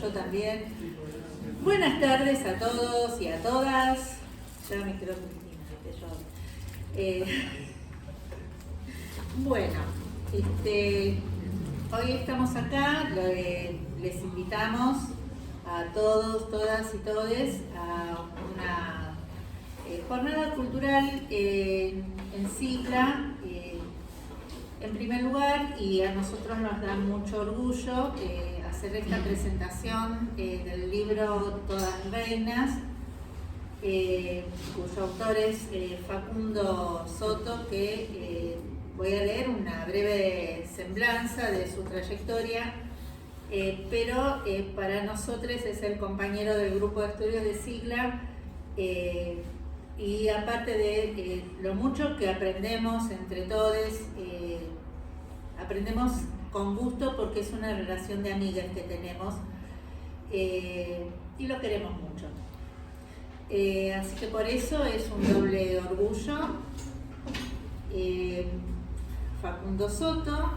yo también. Buenas tardes a todos y a todas. Ya me quedo Cristina, bueno, hoy estamos acá, les invitamos a todos, todas y todes a una jornada cultural en Sigla. En primer lugar, y a nosotros nos da mucho orgullo hacer esta presentación del libro Todas Reinas, cuyo autor es Facundo Soto, que voy a leer una breve semblanza de su trayectoria, pero para nosotros es el compañero del grupo de estudios de Sigla, y aparte de lo mucho que aprendemos entre todos, aprendemos con gusto porque es una relación de amigas que tenemos, y lo queremos mucho. Así que por eso es un doble orgullo. Facundo Soto,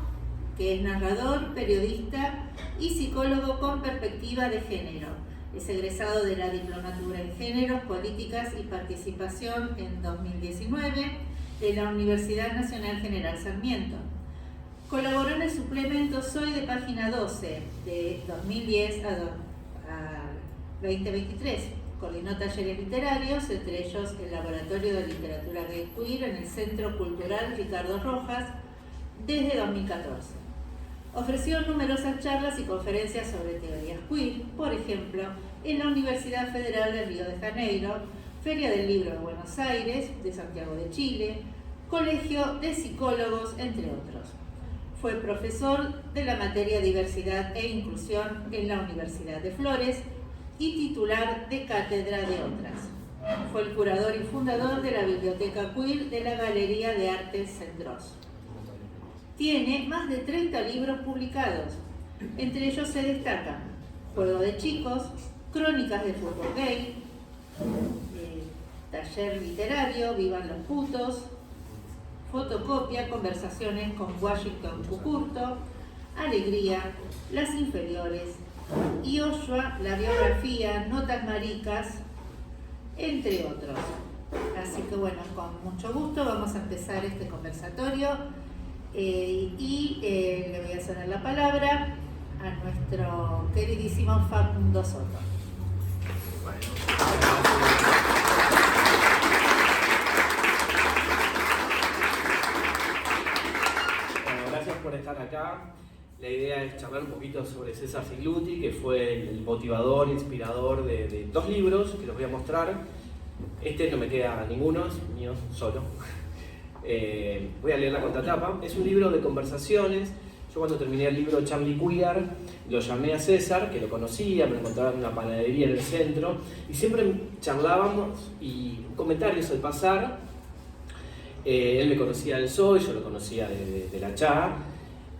que es narrador, periodista y psicólogo con perspectiva de género. Es egresado de la Diplomatura en Géneros, Políticas y Participación en 2019 de la Universidad Nacional General Sarmiento. Colaboró en el suplemento Soy de Página 12 de 2010 a 2023. Coordinó talleres literarios, entre ellos el Laboratorio de Literatura Gay Queer en el Centro Cultural Ricardo Rojas desde 2014. Ofreció numerosas charlas y conferencias sobre teorías queer, por ejemplo, en la Universidad Federal de Río de Janeiro, Feria del Libro de Buenos Aires, de Santiago de Chile, Colegio de Psicólogos, entre otros. Fue profesor de la materia Diversidad e Inclusión en la Universidad de Flores y titular de cátedra de otras. Fue el curador y fundador de la Biblioteca Queer de la Galería de Artes Sendros. Tiene más de 30 libros publicados. Entre ellos se destacan Juego de Chicos, Crónicas de Fútbol Gay, Taller Literario, Vivan los Putos, Fotocopia, Conversaciones con Washington Cucurto, Alegría, Las Inferiores, Ioshua, La Biografía, Notas Maricas, entre otros. Así que bueno, con mucho gusto vamos a empezar este conversatorio. Le voy a ceder la palabra a nuestro queridísimo Facundo Soto. Bueno, gracias por estar acá. La idea es charlar un poquito sobre César Sigluti, que fue el motivador, inspirador de dos libros que los voy a mostrar. Este no me queda ninguno, es mío solo. Voy a leer la contratapa. Es un libro de conversaciones. Yo cuando terminé el libro Charlie Queer, lo llamé a César, que lo conocía, me lo encontraba en una panadería en el centro, y siempre charlábamos y comentarios al pasar. Él me conocía del Soy, yo lo conocía de la CHA,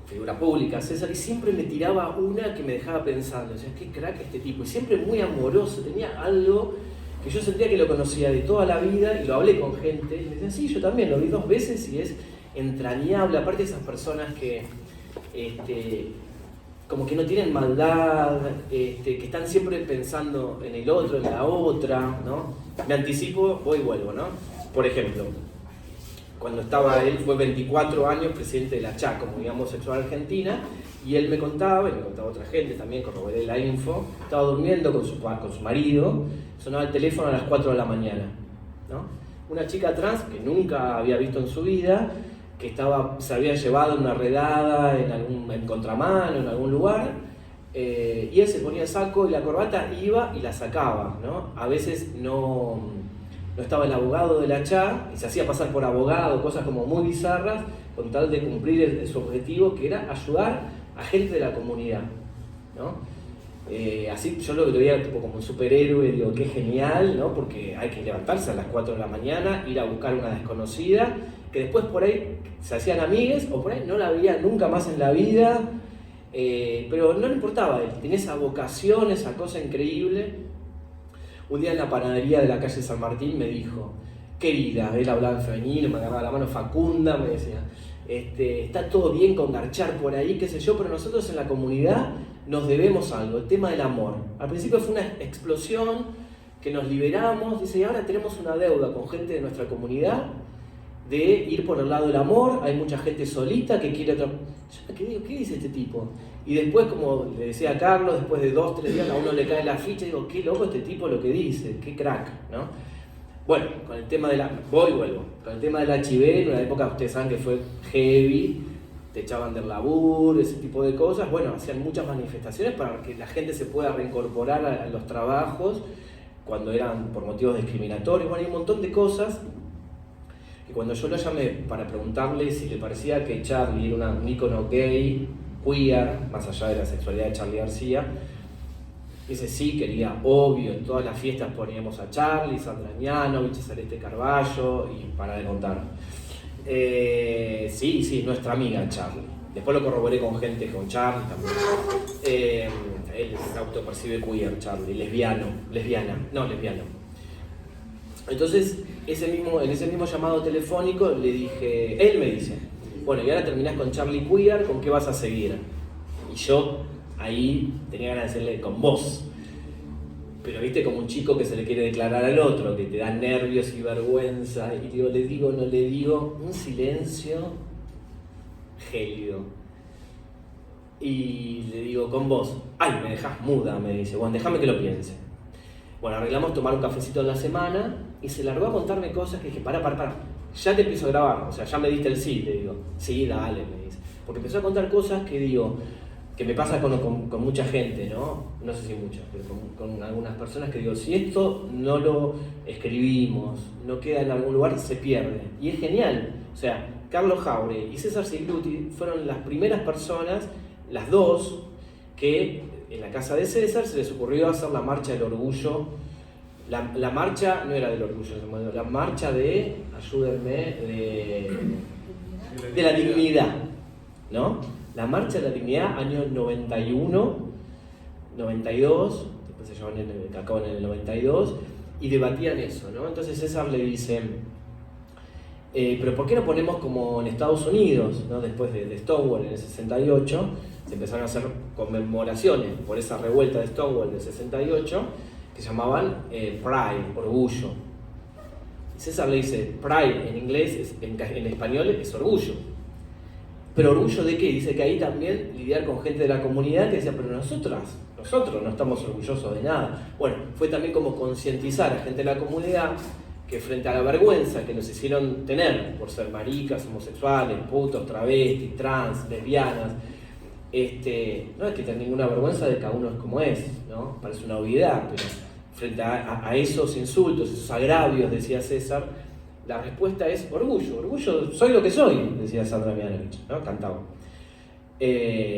figura pública, César, y siempre me tiraba una que me dejaba pensando, o sea, qué crack este tipo, y siempre muy amoroso, tenía algo que yo sentía que lo conocía de toda la vida, y lo hablé con gente, y me decían, sí, yo también, lo vi 2 veces y es entrañable, aparte de esas personas que como que no tienen maldad, que están siempre pensando en el otro, en la otra, ¿no? Me anticipo, voy y vuelvo, ¿no? Por ejemplo, cuando estaba él, fue 24 años presidente de la CHA, Comunidad Homosexual Argentina, y él me contaba, y me contaba otra gente también, corroboré la info, estaba durmiendo con su marido, sonaba el teléfono a las 4 de la mañana, ¿no? Una chica trans que nunca había visto en su vida, que se había llevado en una redada en contramano, en algún lugar, y él se ponía el saco y la corbata, iba y la sacaba, ¿no? A veces no estaba el abogado de la CHA y se hacía pasar por abogado, cosas como muy bizarras, con tal de cumplir su objetivo, que era ayudar a gente de la comunidad, ¿no? Así yo lo veía tipo como un superhéroe, digo, qué genial, ¿no? Porque hay que levantarse a las 4 de la mañana, ir a buscar una desconocida, que después por ahí se hacían amigues, o por ahí no la veía nunca más en la vida, pero no le importaba, él tenía esa vocación, esa cosa increíble. Un día en la panadería de la calle San Martín me dijo, querida, él hablaba en femenino, me agarraba la mano, Facunda, me decía, está todo bien con garchar por ahí, qué sé yo, pero nosotros en la comunidad nos debemos algo, el tema del amor. Al principio fue una explosión que nos liberamos, dice, y ahora tenemos una deuda con gente de nuestra comunidad de ir por el lado del amor, hay mucha gente solita que quiere otra... Yo me digo, ¿qué dice este tipo? Y después, como le decía a Carlos, después de 2 o 3 días a uno le cae la ficha y digo, qué loco este tipo lo que dice, qué crack, ¿no? Bueno, con el tema de la... vuelvo. Con el tema del HIV, en una época ustedes saben que fue heavy, te echaban del laburo, ese tipo de cosas. Bueno, hacían muchas manifestaciones para que la gente se pueda reincorporar a los trabajos cuando eran por motivos discriminatorios. Bueno, hay un montón de cosas que cuando yo lo llamé para preguntarle si le parecía que Charly era un ícono gay, queer, más allá de la sexualidad de Charly García, dice sí, quería, obvio, en todas las fiestas poníamos a Charly, Sandra Mianovich, Celeste Carballo y para de contar. Sí, nuestra amiga Charly. Después lo corroboré con gente, con Charly también. Él se autopercibe queer, Charly, lesbiana. Entonces, en ese mismo llamado telefónico le dije, él me dice, bueno, y ahora terminás con Charly queer, ¿con qué vas a seguir? Y yo ahí tenía ganas de decirle, con vos. Pero viste, como un chico que se le quiere declarar al otro, que te da nervios y vergüenza, y digo, le digo, no le digo, un silencio gélido. Y le digo, con vos, ay, me dejás muda, me dice, bueno, déjame que lo piense. Bueno, arreglamos tomar un cafecito en la semana, y se largó a contarme cosas que dije, pará, ya te empiezo a grabar, o sea, ya me diste el sí, le digo, sí, dale, me dice. Porque empezó a contar cosas que digo, que me pasa con mucha gente, ¿no? No sé si muchas, pero con algunas personas que digo, si esto no lo escribimos, no queda en algún lugar, se pierde. Y es genial. O sea, Carlos Jaure y César Sigluti fueron las primeras personas, las dos, que en la casa de César se les ocurrió hacer la marcha del orgullo. La marcha no era del orgullo, la marcha de, ayúdenme, de la dignidad, ¿no? La marcha de la dignidad, año 91, 92, después se acaban en el 92, y debatían eso, ¿no? Entonces César le dice, pero ¿por qué no ponemos como en Estados Unidos, ¿no? Después de Stonewall en el 68, se empezaron a hacer conmemoraciones por esa revuelta de Stonewall del 68, que se llamaban Pride, orgullo. Y César le dice, Pride en inglés, en español es orgullo. ¿Pero orgullo de qué? Dice que ahí también lidiar con gente de la comunidad que decía, pero nosotros no estamos orgullosos de nada. Bueno, fue también como concientizar a gente de la comunidad que frente a la vergüenza que nos hicieron tener por ser maricas, homosexuales, putos, travestis, trans, lesbianas, no hay que tener ninguna vergüenza de que cada uno es como es, ¿no? Parece una obviedad, pero frente a esos insultos, esos agravios, decía César, la respuesta es orgullo, soy lo que soy, decía Sandra Mianovich, ¿no? Cantaba.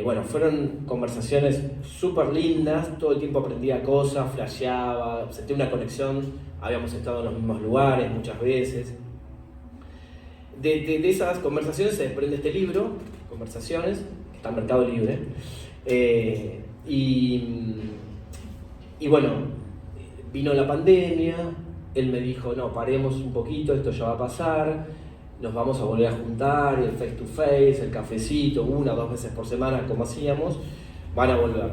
Bueno, fueron conversaciones súper lindas, todo el tiempo aprendía cosas, flasheaba, sentía una conexión, habíamos estado en los mismos lugares muchas veces. De esas conversaciones se desprende este libro, Conversaciones, que está en Mercado Libre, y bueno, vino la pandemia. Él me dijo, no, paremos un poquito, esto ya va a pasar, nos vamos a volver a juntar, el face to face, el cafecito, 1 o 2 veces por semana, como hacíamos, van a volver.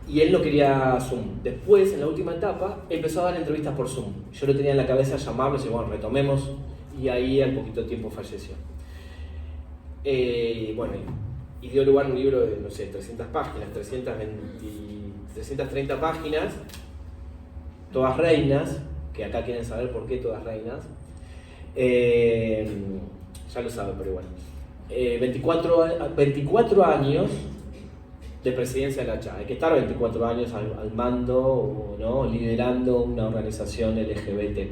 Y él no quería Zoom. Después, en la última etapa, empezó a dar entrevistas por Zoom. Yo lo tenía en la cabeza llamarlo y decir, bueno, retomemos, y ahí al poquito tiempo falleció. Bueno, y dio lugar a un libro de, no sé, 300 páginas, 330 páginas, todas reinas, que acá quieren saber por qué todas reinas, ya lo saben, pero bueno, 24 años de presidencia de la CHA, hay que estar 24 años al mando, ¿no? Liderando una organización LGBT.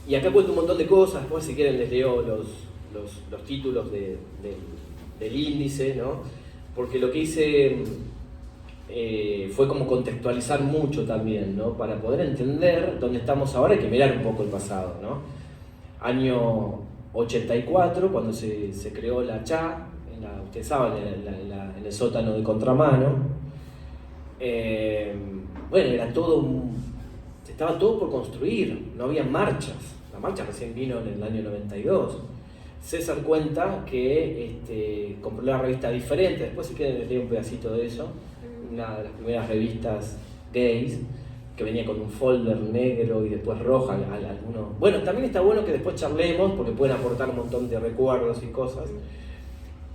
Y acá cuento un montón de cosas, después si quieren les leo los títulos del índice, ¿no? Porque lo que hice fue como contextualizar mucho también, ¿no? Para poder entender dónde estamos ahora hay que mirar un poco el pasado, ¿no? Año 84, cuando se creó la CHA, ustedes saben, en el sótano de Contramano, bueno, era estaba todo por construir, no había marchas, la marcha recién vino en el año 92, César cuenta que compró la revista Diferente, después si quieren les leo un pedacito de eso, una de las primeras revistas gays, que venía con un folder negro y después roja, algunos. Bueno, también está bueno que después charlemos, porque pueden aportar un montón de recuerdos y cosas.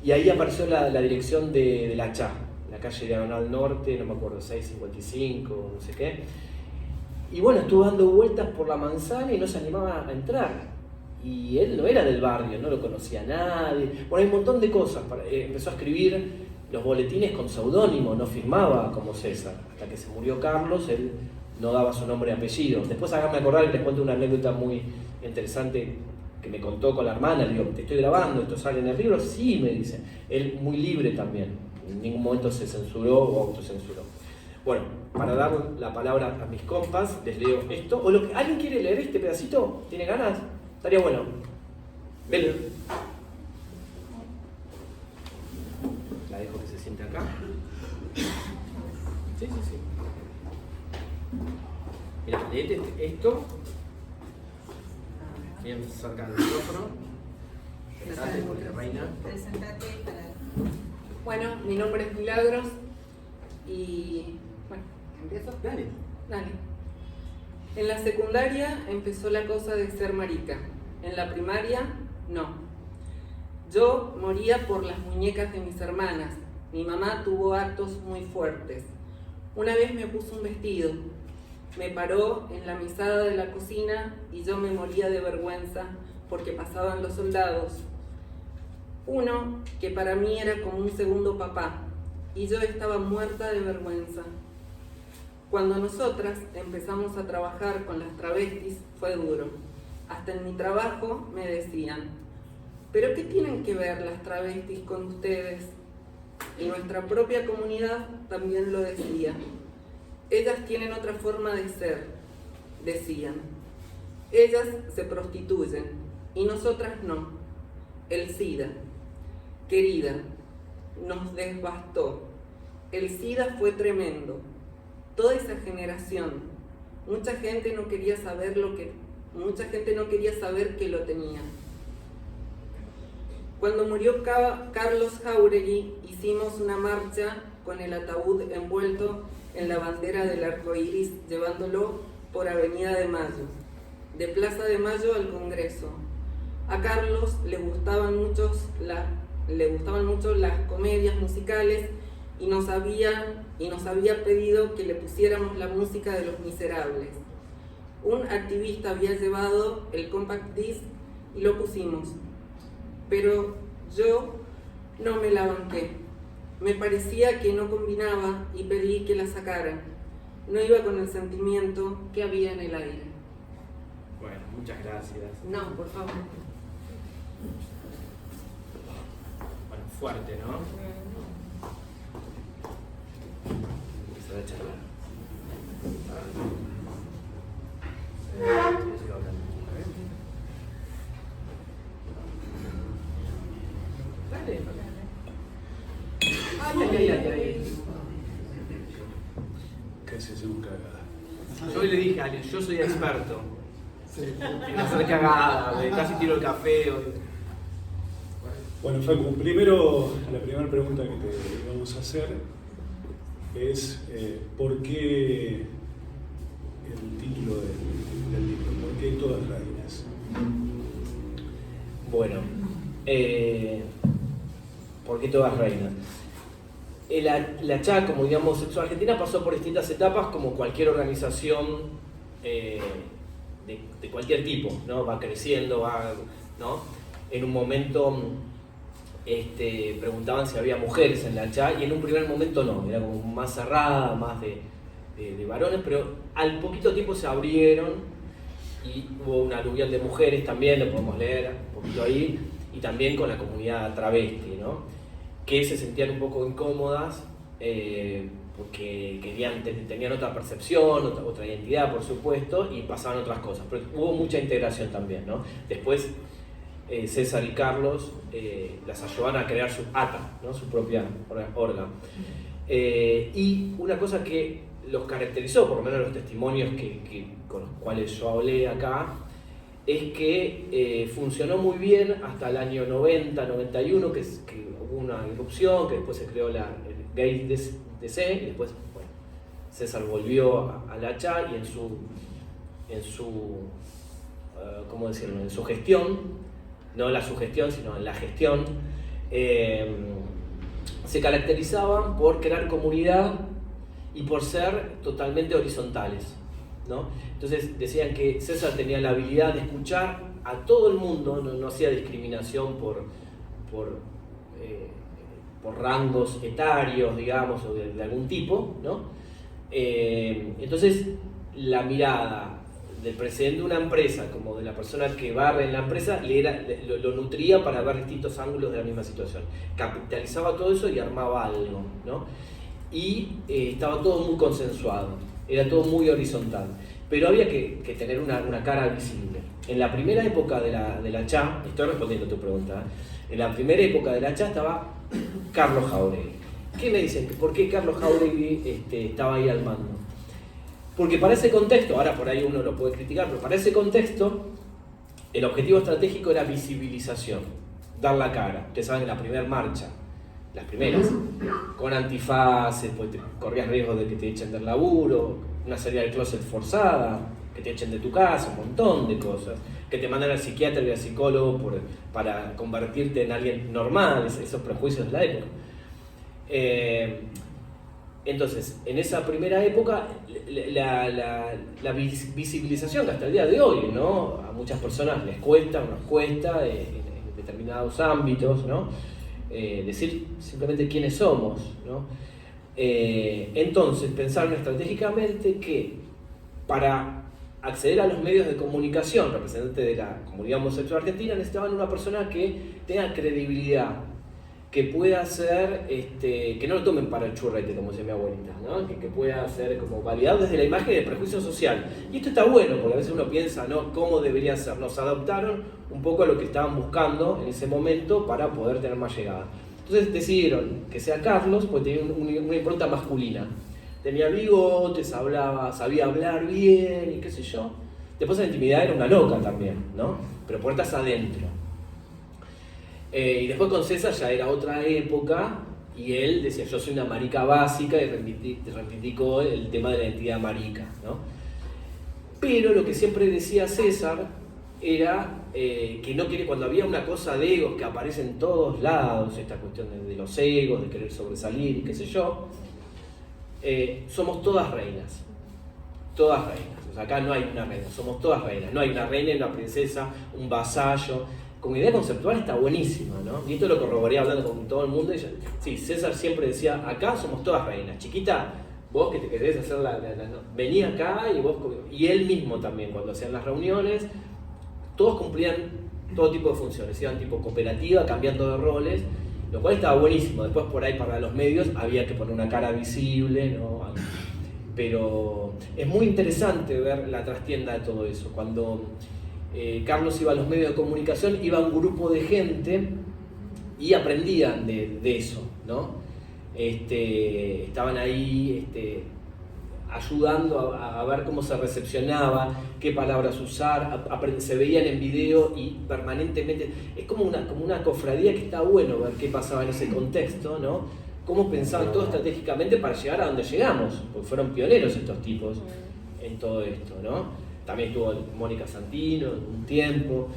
Y ahí apareció la dirección de la CHA, la calle Diagonal Norte, no me acuerdo, 655, no sé qué. Y bueno, estuvo dando vueltas por la manzana y no se animaba a entrar. Y él no era del barrio, no lo conocía nadie. Bueno, hay un montón de cosas. Empezó a escribir los boletines con seudónimo, no firmaba como César. Hasta que se murió Carlos, él no daba su nombre y apellido. Después háganme acordar y les cuento una anécdota muy interesante que me contó con la hermana. Le digo, te estoy grabando, esto sale en el libro. Sí, me dice. Él muy libre también. En ningún momento se censuró o autocensuró. Bueno, para dar la palabra a mis compas, les leo esto. O ¿alguien quiere leer este pedacito? ¿Tiene ganas? Estaría bueno. Velo. La dejo que se siente acá. Sí. Mira, leete esto. Bien cerca del micrófono. Presentate, porque reina. Presentate para... Bueno, mi nombre es Milagros y... Bueno, ¿empiezo? Dale. En la secundaria empezó la cosa de ser marica. En la primaria, no. Yo moría por las muñecas de mis hermanas. Mi mamá tuvo actos muy fuertes. Una vez me puso un vestido. Me paró en la mesada de la cocina y yo me moría de vergüenza porque pasaban los soldados. Uno que para mí era como un segundo papá y yo estaba muerta de vergüenza. Cuando nosotras empezamos a trabajar con las travestis fue duro. Hasta en mi trabajo me decían, ¿pero qué tienen que ver las travestis con ustedes? Y nuestra propia comunidad también lo decía. Ellas tienen otra forma de ser, decían. Ellas se prostituyen y nosotras no. El SIDA, querida, nos devastó. El SIDA fue tremendo. Toda esa generación, mucha gente no quería saber que lo tenía. Cuando murió Carlos Jáuregui, hicimos una marcha con el ataúd envuelto en la bandera del arco iris, llevándolo por Avenida de Mayo, de Plaza de Mayo al Congreso. A Carlos le gustaban mucho las comedias musicales y nos había pedido que le pusiéramos la música de Los Miserables. Un activista había llevado el compact disc y lo pusimos, pero yo no me la banqué. Me parecía que no combinaba y pedí que la sacaran. No iba con el sentimiento que había en el aire. Bueno, muchas gracias. No, por favor. Bueno, fuerte, ¿no? Empezar a charlar. Dale. Ay. Casi hace un cagada. Yo le dije a alguien, yo soy experto en hacer cagada, casi tiro el café. Bueno, Facu, primero, la primera pregunta que te vamos a hacer es ¿por qué el título del libro? ¿Por qué Todas Reinas? Bueno, ¿por qué Todas Reinas? La CHA, como digamos Sexo Argentina, pasó por distintas etapas como cualquier organización de cualquier tipo, ¿no? Va creciendo, ¿no? En un momento preguntaban si había mujeres en la CHA y en un primer momento no, era como más cerrada, más de varones, pero al poquito tiempo se abrieron y hubo una aluvión de mujeres también, lo podemos leer un poquito ahí, y también con la comunidad travesti, ¿no? Que se sentían un poco incómodas porque tenían otra percepción, otra identidad, por supuesto, y pasaban otras cosas. Pero hubo mucha integración también, ¿no? Después César y Carlos las ayudaron a crear su ATA, ¿no? Su propia órgano. Y una cosa que los caracterizó, por lo menos los testimonios con los cuales yo hablé acá, es que funcionó muy bien hasta el año 90, 91, que hubo una irrupción, que después se creó el Gay DC, y después, bueno, César volvió a la CHA y en su ¿cómo decirlo? En su gestión, no la sugestión, sino en la gestión, se caracterizaban por crear comunidad y por ser totalmente horizontales, ¿no? Entonces decían que César tenía la habilidad de escuchar a todo el mundo, no hacía discriminación por rangos etarios, digamos, o de algún tipo, ¿no? Entonces la mirada del presidente de una empresa como de la persona que barre en la empresa lo nutría para ver distintos ángulos de la misma situación, capitalizaba todo eso y armaba algo, ¿no? Y estaba todo muy consensuado, era todo muy horizontal, pero había que tener una cara visible. En la primera época de la CHA, estoy respondiendo a tu pregunta, en la primera época de la CHA estaba Carlos Jauregui. ¿Qué me dicen? ¿Por qué Carlos Jauregui estaba ahí al mando? Porque para ese contexto, ahora por ahí uno lo puede criticar, pero para ese contexto el objetivo estratégico era visibilización, dar la cara. Ustedes saben, en la primera marcha, las primeras, con antifaces, pues corrías riesgo de que te echen del laburo, una salida del closet forzada, que te echen de tu casa, un montón de cosas, que te mandan al psiquiatra y al psicólogo para convertirte en alguien normal, esos prejuicios de la época. Entonces, en esa primera época, la visibilización que hasta el día de hoy, ¿no? A muchas personas les cuesta o nos cuesta en determinados ámbitos, ¿no? Decir simplemente quiénes somos, ¿no? Entonces, pensaron estratégicamente que para acceder a los medios de comunicación, representantes de la comunidad homosexual argentina, necesitaban una persona que tenga credibilidad, que pueda ser, que no lo tomen para el churrete, como decía mi abuelita, ¿no? Que pueda ser como validado desde la imagen del prejuicio social. Y esto está bueno, porque a veces uno piensa, ¿no?, cómo debería ser. Nos adaptaron un poco a lo que estaban buscando en ese momento para poder tener más llegada. Entonces decidieron que sea Carlos, porque tenía una impronta masculina. Tenía bigotes, sabía hablar bien y qué sé yo. Después en la intimidad era una loca también, ¿no? Pero puertas adentro. Y después con César ya era otra época y él decía, yo soy una marica básica, y reivindicó el tema de la identidad marica, ¿no? Pero lo que siempre decía César era que no quiere, cuando había una cosa de egos que aparece en todos lados, esta cuestión de los egos, de querer sobresalir y qué sé yo, somos todas reinas, todas reinas. O sea, acá no hay una reina, somos todas reinas, no hay una reina y una princesa, un vasallo. Como idea conceptual está buenísima, ¿no? Y esto lo corroboré hablando con todo el mundo. Y sí, César siempre decía, acá somos todas reinas. Chiquita, vos que te querés hacer vení acá y vos... Y él mismo también, cuando hacían las reuniones, todos cumplían todo tipo de funciones. Iban tipo cooperativa, cambiando de roles, lo cual estaba buenísimo. Después por ahí para los medios había que poner una cara visible, ¿no? Pero es muy interesante ver la trastienda de todo eso. Cuando... Carlos iba a los medios de comunicación, iba un grupo de gente y aprendían de eso, ¿no? Estaban ahí ayudando a ver cómo se recepcionaba, qué palabras usar, se veían en video y permanentemente, es como una cofradía que está bueno ver qué pasaba en ese contexto, ¿no? Cómo pensaban todo estratégicamente para llegar a donde llegamos, porque fueron pioneros estos tipos en todo esto, ¿no? También estuvo Mónica Santino un tiempo.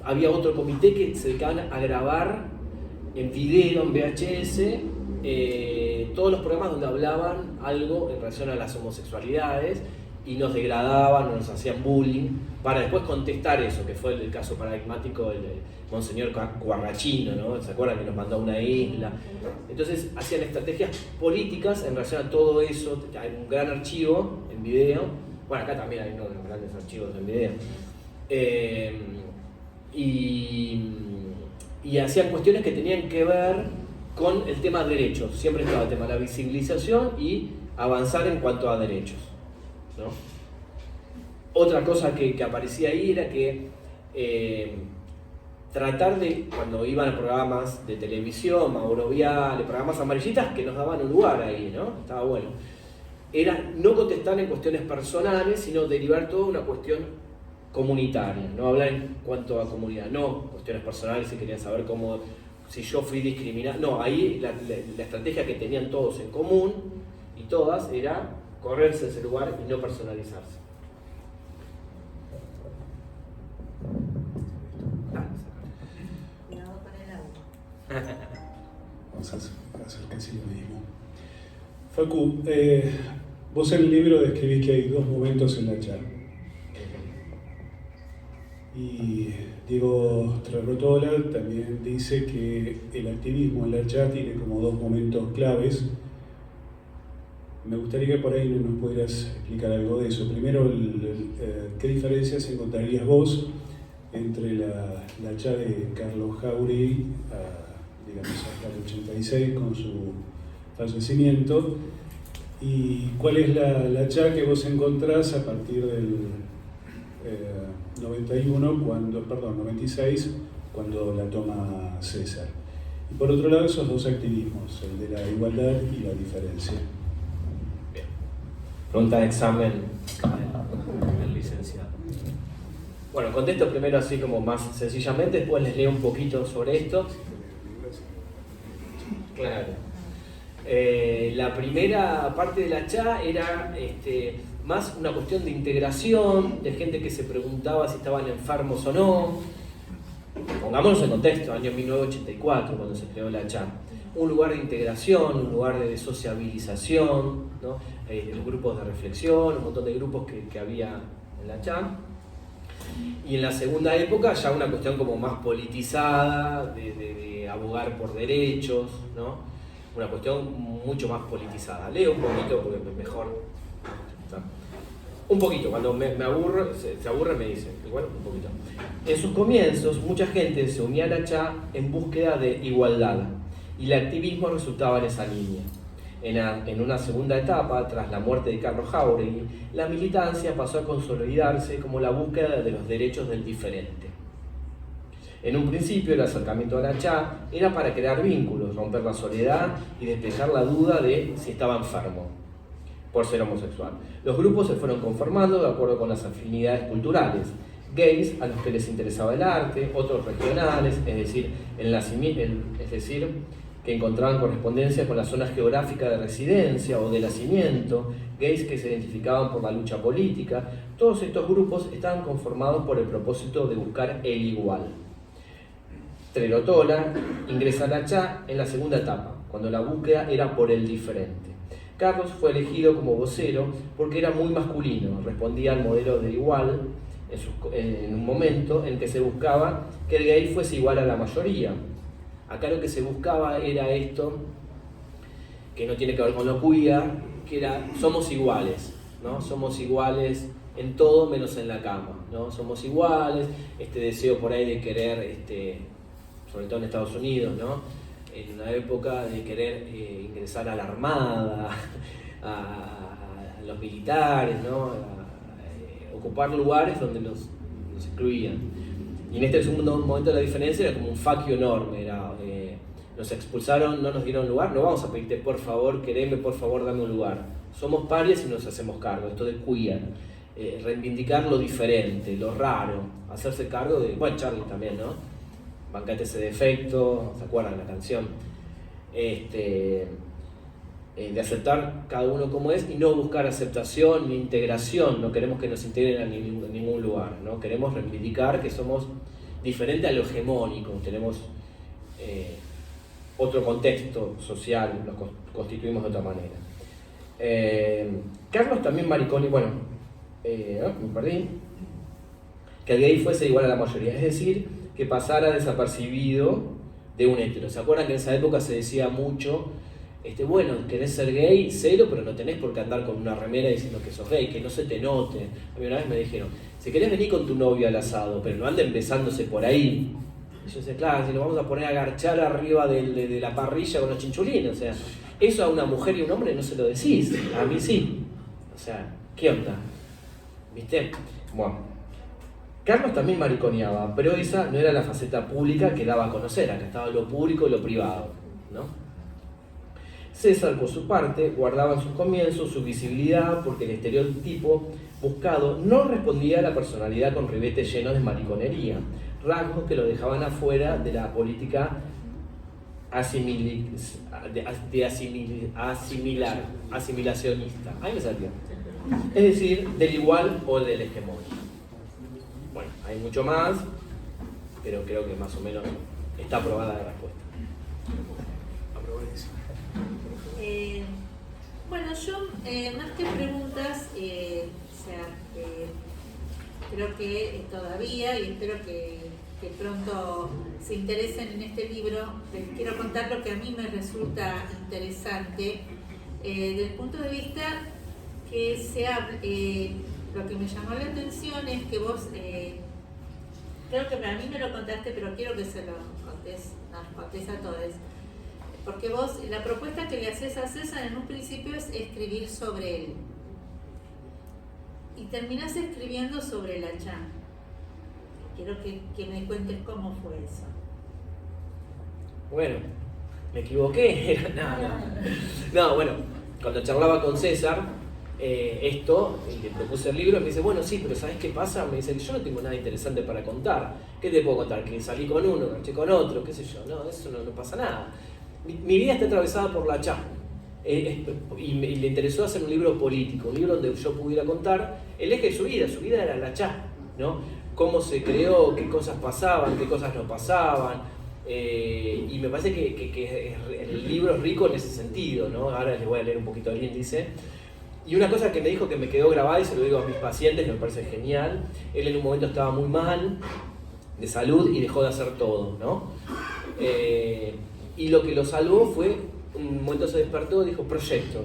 Había otro comité que se dedicaban a grabar en video, en VHS, todos los programas donde hablaban algo en relación a las homosexualidades y nos degradaban o nos hacían bullying, para después contestar eso, que fue el caso paradigmático del Monseñor Guarrachino, ¿no? ¿Se acuerdan que nos mandó a una isla? Entonces hacían estrategias políticas en relación a todo eso. Hay un gran archivo en video. Bueno, acá también hay unos grandes archivos en video. Y hacían cuestiones que tenían que ver con el tema de derechos. Siempre estaba el tema de la visibilización y avanzar en cuanto a derechos, ¿no? Otra cosa que aparecía ahí era que tratar de, cuando iban a programas de televisión, Mauro Viale, programas amarillistas que nos daban un lugar ahí, ¿no? Estaba bueno. Era no contestar en cuestiones personales, sino derivar toda una cuestión comunitarias, no hablar en cuanto a comunidad, no cuestiones personales si querían saber cómo, si yo fui discriminado, no, ahí la estrategia que tenían todos en común y todas era correrse de ese lugar y no personalizarse. Cuidado con el agua. Vamos a hacer casi lo mismo. Facu, vos en el libro describís que hay dos momentos en la charla. Y Diego Trarotola también dice que el activismo en la chat tiene como dos momentos claves. Me gustaría que por ahí nos pudieras explicar algo de eso. Primero, ¿qué diferencias encontrarías vos entre la chat de Carlos Jauregui, digamos hasta el 86 con su fallecimiento, y cuál es la chat que vos encontrás a partir del 96, cuando la toma César? Y por otro lado, esos dos activismos, el de la igualdad y la diferencia. Bien. Pregunta de examen del licenciado. Bueno, contesto primero así como más sencillamente, después les leo un poquito sobre esto. Claro. La primera parte de la CHA era más una cuestión de integración, de gente que se preguntaba si estaban enfermos o no. Pongámonos en contexto, año 1984, cuando se creó la CHA. Un lugar de integración, un lugar de sociabilización, ¿no? Los grupos de reflexión, un montón de grupos que había en la CHA. Y en la segunda época ya una cuestión como más politizada, de abogar por derechos, ¿no? Una cuestión mucho más politizada. Leo un poquito porque es mejor. ¿No? Un poquito, cuando me aburro, se aburre me dice, igual un poquito. En sus comienzos, mucha gente se unía a la CHA en búsqueda de igualdad, y el activismo resultaba en esa línea. En una segunda etapa, tras la muerte de Carlos Jauregui, la militancia pasó a consolidarse como la búsqueda de los derechos del diferente. En un principio, el acercamiento a la CHA era para crear vínculos, romper la soledad y despejar la duda de si estaba enfermo por ser homosexual. Los grupos se fueron conformando de acuerdo con las afinidades culturales. Gays, a los que les interesaba el arte, otros regionales, es decir, que encontraban correspondencia con la zona geográfica de residencia o de nacimiento, gays que se identificaban por la lucha política. Todos estos grupos estaban conformados por el propósito de buscar el igual. Trarotola ingresa a la CHA en la segunda etapa, cuando la búsqueda era por el diferente. Carlos fue elegido como vocero porque era muy masculino, respondía al modelo de igual en un momento en que se buscaba que el gay fuese igual a la mayoría. Acá lo que se buscaba era esto, que no tiene que ver con lo queer, que era somos iguales, ¿no? Somos iguales en todo menos en la cama, ¿no? Somos iguales, este deseo por ahí de querer, sobre todo en Estados Unidos, ¿no? En una época de querer ingresar a la armada, a los militares, ¿no? Ocupar lugares donde nos excluían. Y en este segundo momento la diferencia era como un facio enorme, nos expulsaron, no nos dieron lugar, no vamos a pedirte por favor, quereme, por favor, dame un lugar. Somos parias y nos hacemos cargo, esto de queer, reivindicar lo diferente, lo raro, hacerse cargo de, bueno, Charlie también, ¿no? Bancate ese defecto, ¿se acuerdan la canción? De aceptar cada uno como es y no buscar aceptación ni integración, no queremos que nos integren a ningún lugar, ¿no? Queremos reivindicar que somos diferentes a lo hegemónico, tenemos otro contexto social, nos constituimos de otra manera. Carlos también maricón, y bueno, me perdí, que el gay fuese igual a la mayoría, es decir, que pasara desapercibido de un hetero. ¿Se acuerdan que en esa época se decía mucho, bueno, querés ser gay, cero, pero no tenés por qué andar con una remera diciendo que sos gay, que no se te note? A mí una vez me dijeron, si querés venir con tu novio al asado, pero no anden besándose por ahí. Y yo decía, claro, si nos vamos a poner a garchar arriba de la parrilla con los chinchulines, o sea, eso a una mujer y a un hombre no se lo decís, a mí sí. O sea, ¿qué onda? ¿Viste? Bueno, Carlos también mariconeaba, pero esa no era la faceta pública que daba a conocer, acá estaba lo público y lo privado, ¿no? César, por su parte, guardaba en sus comienzos su visibilidad porque el estereotipo buscado no respondía a la personalidad con ribetes llenos de mariconería, rasgos que lo dejaban afuera de la política asimilacionista. Ahí me salió. Es decir, del igual o del hegemónico. Bueno, hay mucho más, pero creo que más o menos está aprobada la respuesta. Aprobadísimo. Bueno, yo más que preguntas, creo que todavía, y espero que pronto se interesen en este libro, les quiero contar lo que a mí me resulta interesante desde el punto de vista que se habla. Lo que me llamó la atención es que vos, creo que a mí me lo contaste, pero quiero que se lo contés a todos. Porque vos, la propuesta que le haces a César en un principio es escribir sobre él. Y terminás escribiendo sobre la Chá. Quiero que me cuentes cómo fue eso. Bueno, me equivoqué. No, bueno, cuando charlaba con César, y le propuse el libro, me dice, bueno, sí, pero ¿sabes qué pasa? Me dice, yo no tengo nada interesante para contar. ¿Qué te puedo contar? Que salí con uno, marché con otro, qué sé yo. No, eso no pasa nada. Mi vida está atravesada por la Chá. Y le interesó hacer un libro político, un libro donde yo pudiera contar el eje de su vida era la Chá, ¿no? Cómo se creó, qué cosas pasaban, qué cosas no pasaban, y me parece que el libro es rico en ese sentido, ¿no? Ahora les voy a leer un poquito el índice. Y una cosa que me dijo que me quedó grabada, y se lo digo a mis pacientes, que me parece genial, él en un momento estaba muy mal de salud y dejó de hacer todo, ¿no? Y lo que lo salvó fue, un momento se despertó y dijo, proyectos.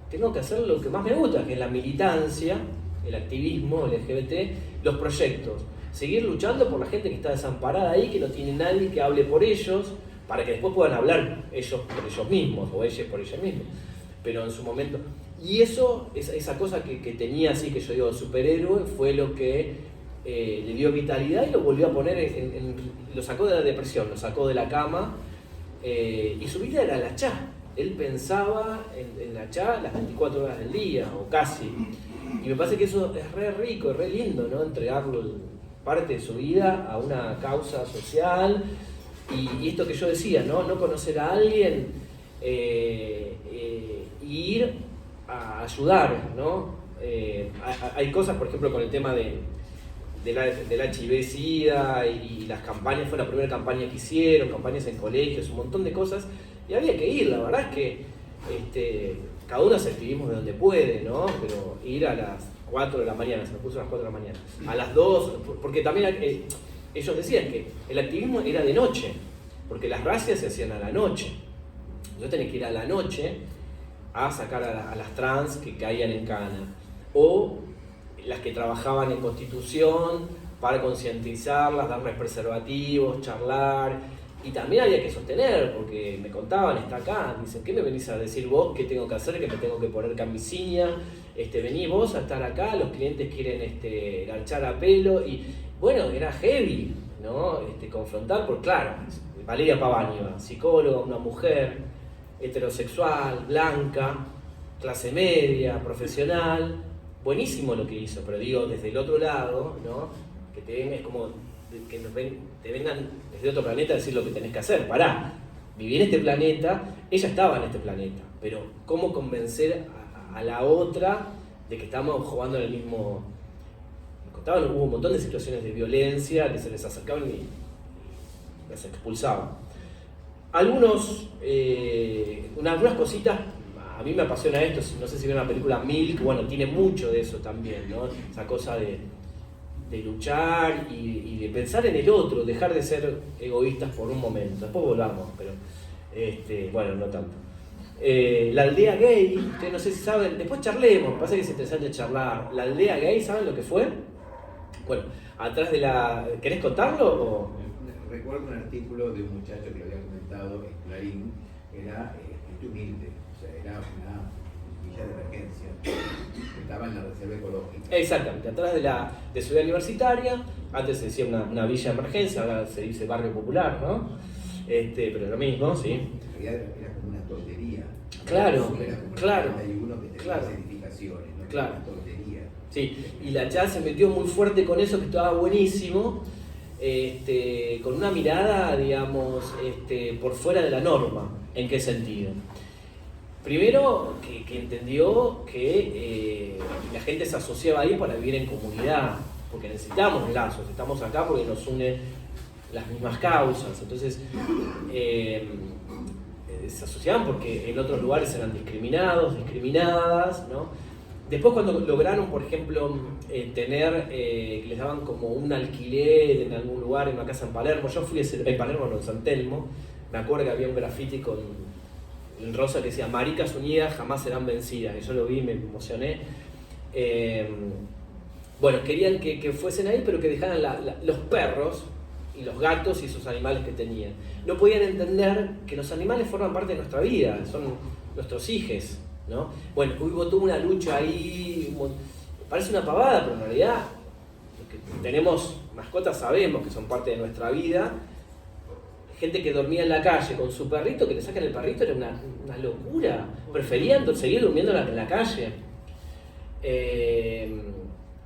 Tengo que hacer lo que más me gusta, que es la militancia, el activismo, el LGBT, los proyectos. Seguir luchando por la gente que está desamparada ahí, que no tiene nadie que hable por ellos, para que después puedan hablar ellos por ellos mismos, o ellas por ellas mismas. Pero en su momento... Y eso, esa cosa que tenía así, que yo digo superhéroe, fue lo que le dio vitalidad y lo volvió a poner, lo sacó de la depresión, lo sacó de la cama, y su vida era la Chá. Él pensaba en la Chá las 24 horas del día, o casi. Y me parece que eso es re rico, es re lindo, ¿no? Entregarlo parte de su vida a una causa social. Y esto que yo decía, ¿no? No conocer a alguien y ir a ayudar, ¿no? Hay cosas, por ejemplo, con el tema del HIV-Sida y las campañas, fue la primera campaña que hicieron, campañas en colegios, un montón de cosas, y había que ir, la verdad es que cada uno hace activismo de donde puede, ¿no? Pero ir a las 4 de la mañana, se me puso a las 4 de la mañana, a las 2, porque también ellos decían que el activismo era de noche, porque las racias se hacían a la noche. Yo tenía que ir a la noche a sacar a las trans que caían en cana, o las que trabajaban en Constitución para concientizarlas, darles preservativos, charlar, y también había que sostener, porque me contaban, está acá, dicen, ¿qué me venís a decir vos? ¿Qué tengo que hacer? ¿Que me tengo que poner camisilla? Venís vos a estar acá, los clientes quieren garchar a pelo, y bueno, era heavy, ¿no? Confrontar, porque claro, Valeria Pavani, psicóloga, una mujer, heterosexual, blanca, clase media, profesional, buenísimo lo que hizo, pero digo, desde el otro lado, ¿no? Que te vengan, es como que te vengan desde otro planeta a decir lo que tenés que hacer. Pará, viví en este planeta, ella estaba en este planeta, pero ¿cómo convencer a la otra de que estamos jugando en el mismo? Me contaban, hubo un montón de situaciones de violencia, que se les acercaban y las expulsaban. Algunas cositas, a mí me apasiona esto, no sé si vieron la película Milk, bueno, tiene mucho de eso también, ¿no? Esa cosa de luchar y de pensar en el otro, dejar de ser egoístas por un momento, después volvamos, pero bueno, no tanto. La aldea gay, ustedes no sé si saben, después charlemos, me parece que es interesante charlar. La aldea gay, ¿saben lo que fue? Bueno, atrás de la... ¿Querés contarlo o...? Recuerdo un artículo de un muchacho que lo había comentado en Clarín, era gente humilde, o sea, era una villa de emergencia, que estaba en la reserva ecológica. Exactamente, atrás de Ciudad Universitaria, antes se decía una villa de emergencia, ahora se dice barrio popular, ¿no? Pero lo mismo, sí. En realidad era como una tontería. Claro, Era como claro, el 91 que tenía claro. las edificaciones, ¿no? Claro. Una tontería. Sí, y la Chá se metió muy fuerte con eso, que estaba buenísimo, con una mirada, digamos, por fuera de la norma. ¿En qué sentido? Primero, que entendió que la gente se asociaba ahí para vivir en comunidad, porque necesitamos lazos, estamos acá porque nos unen las mismas causas. Entonces, se asociaban porque en otros lugares eran discriminados, discriminadas, ¿no? Después cuando lograron, por ejemplo, tener, que les daban como un alquiler en algún lugar, en una casa en Palermo, yo fui en Palermo, no, en San Telmo, me acuerdo que había un graffiti en rosa que decía "Maricas unidas jamás serán vencidas", y yo lo vi y me emocioné. Bueno, querían que fuesen ahí, pero que dejaran los perros y los gatos y esos animales que tenían. No podían entender que los animales forman parte de nuestra vida, son nuestros hijos, ¿no? Bueno, hubo toda una lucha ahí, parece una pavada, pero en realidad los que tenemos mascotas sabemos que son parte de nuestra vida. Gente que dormía en la calle con su perrito, que le sacan el perrito, era una locura. Preferían seguir durmiendo en la calle.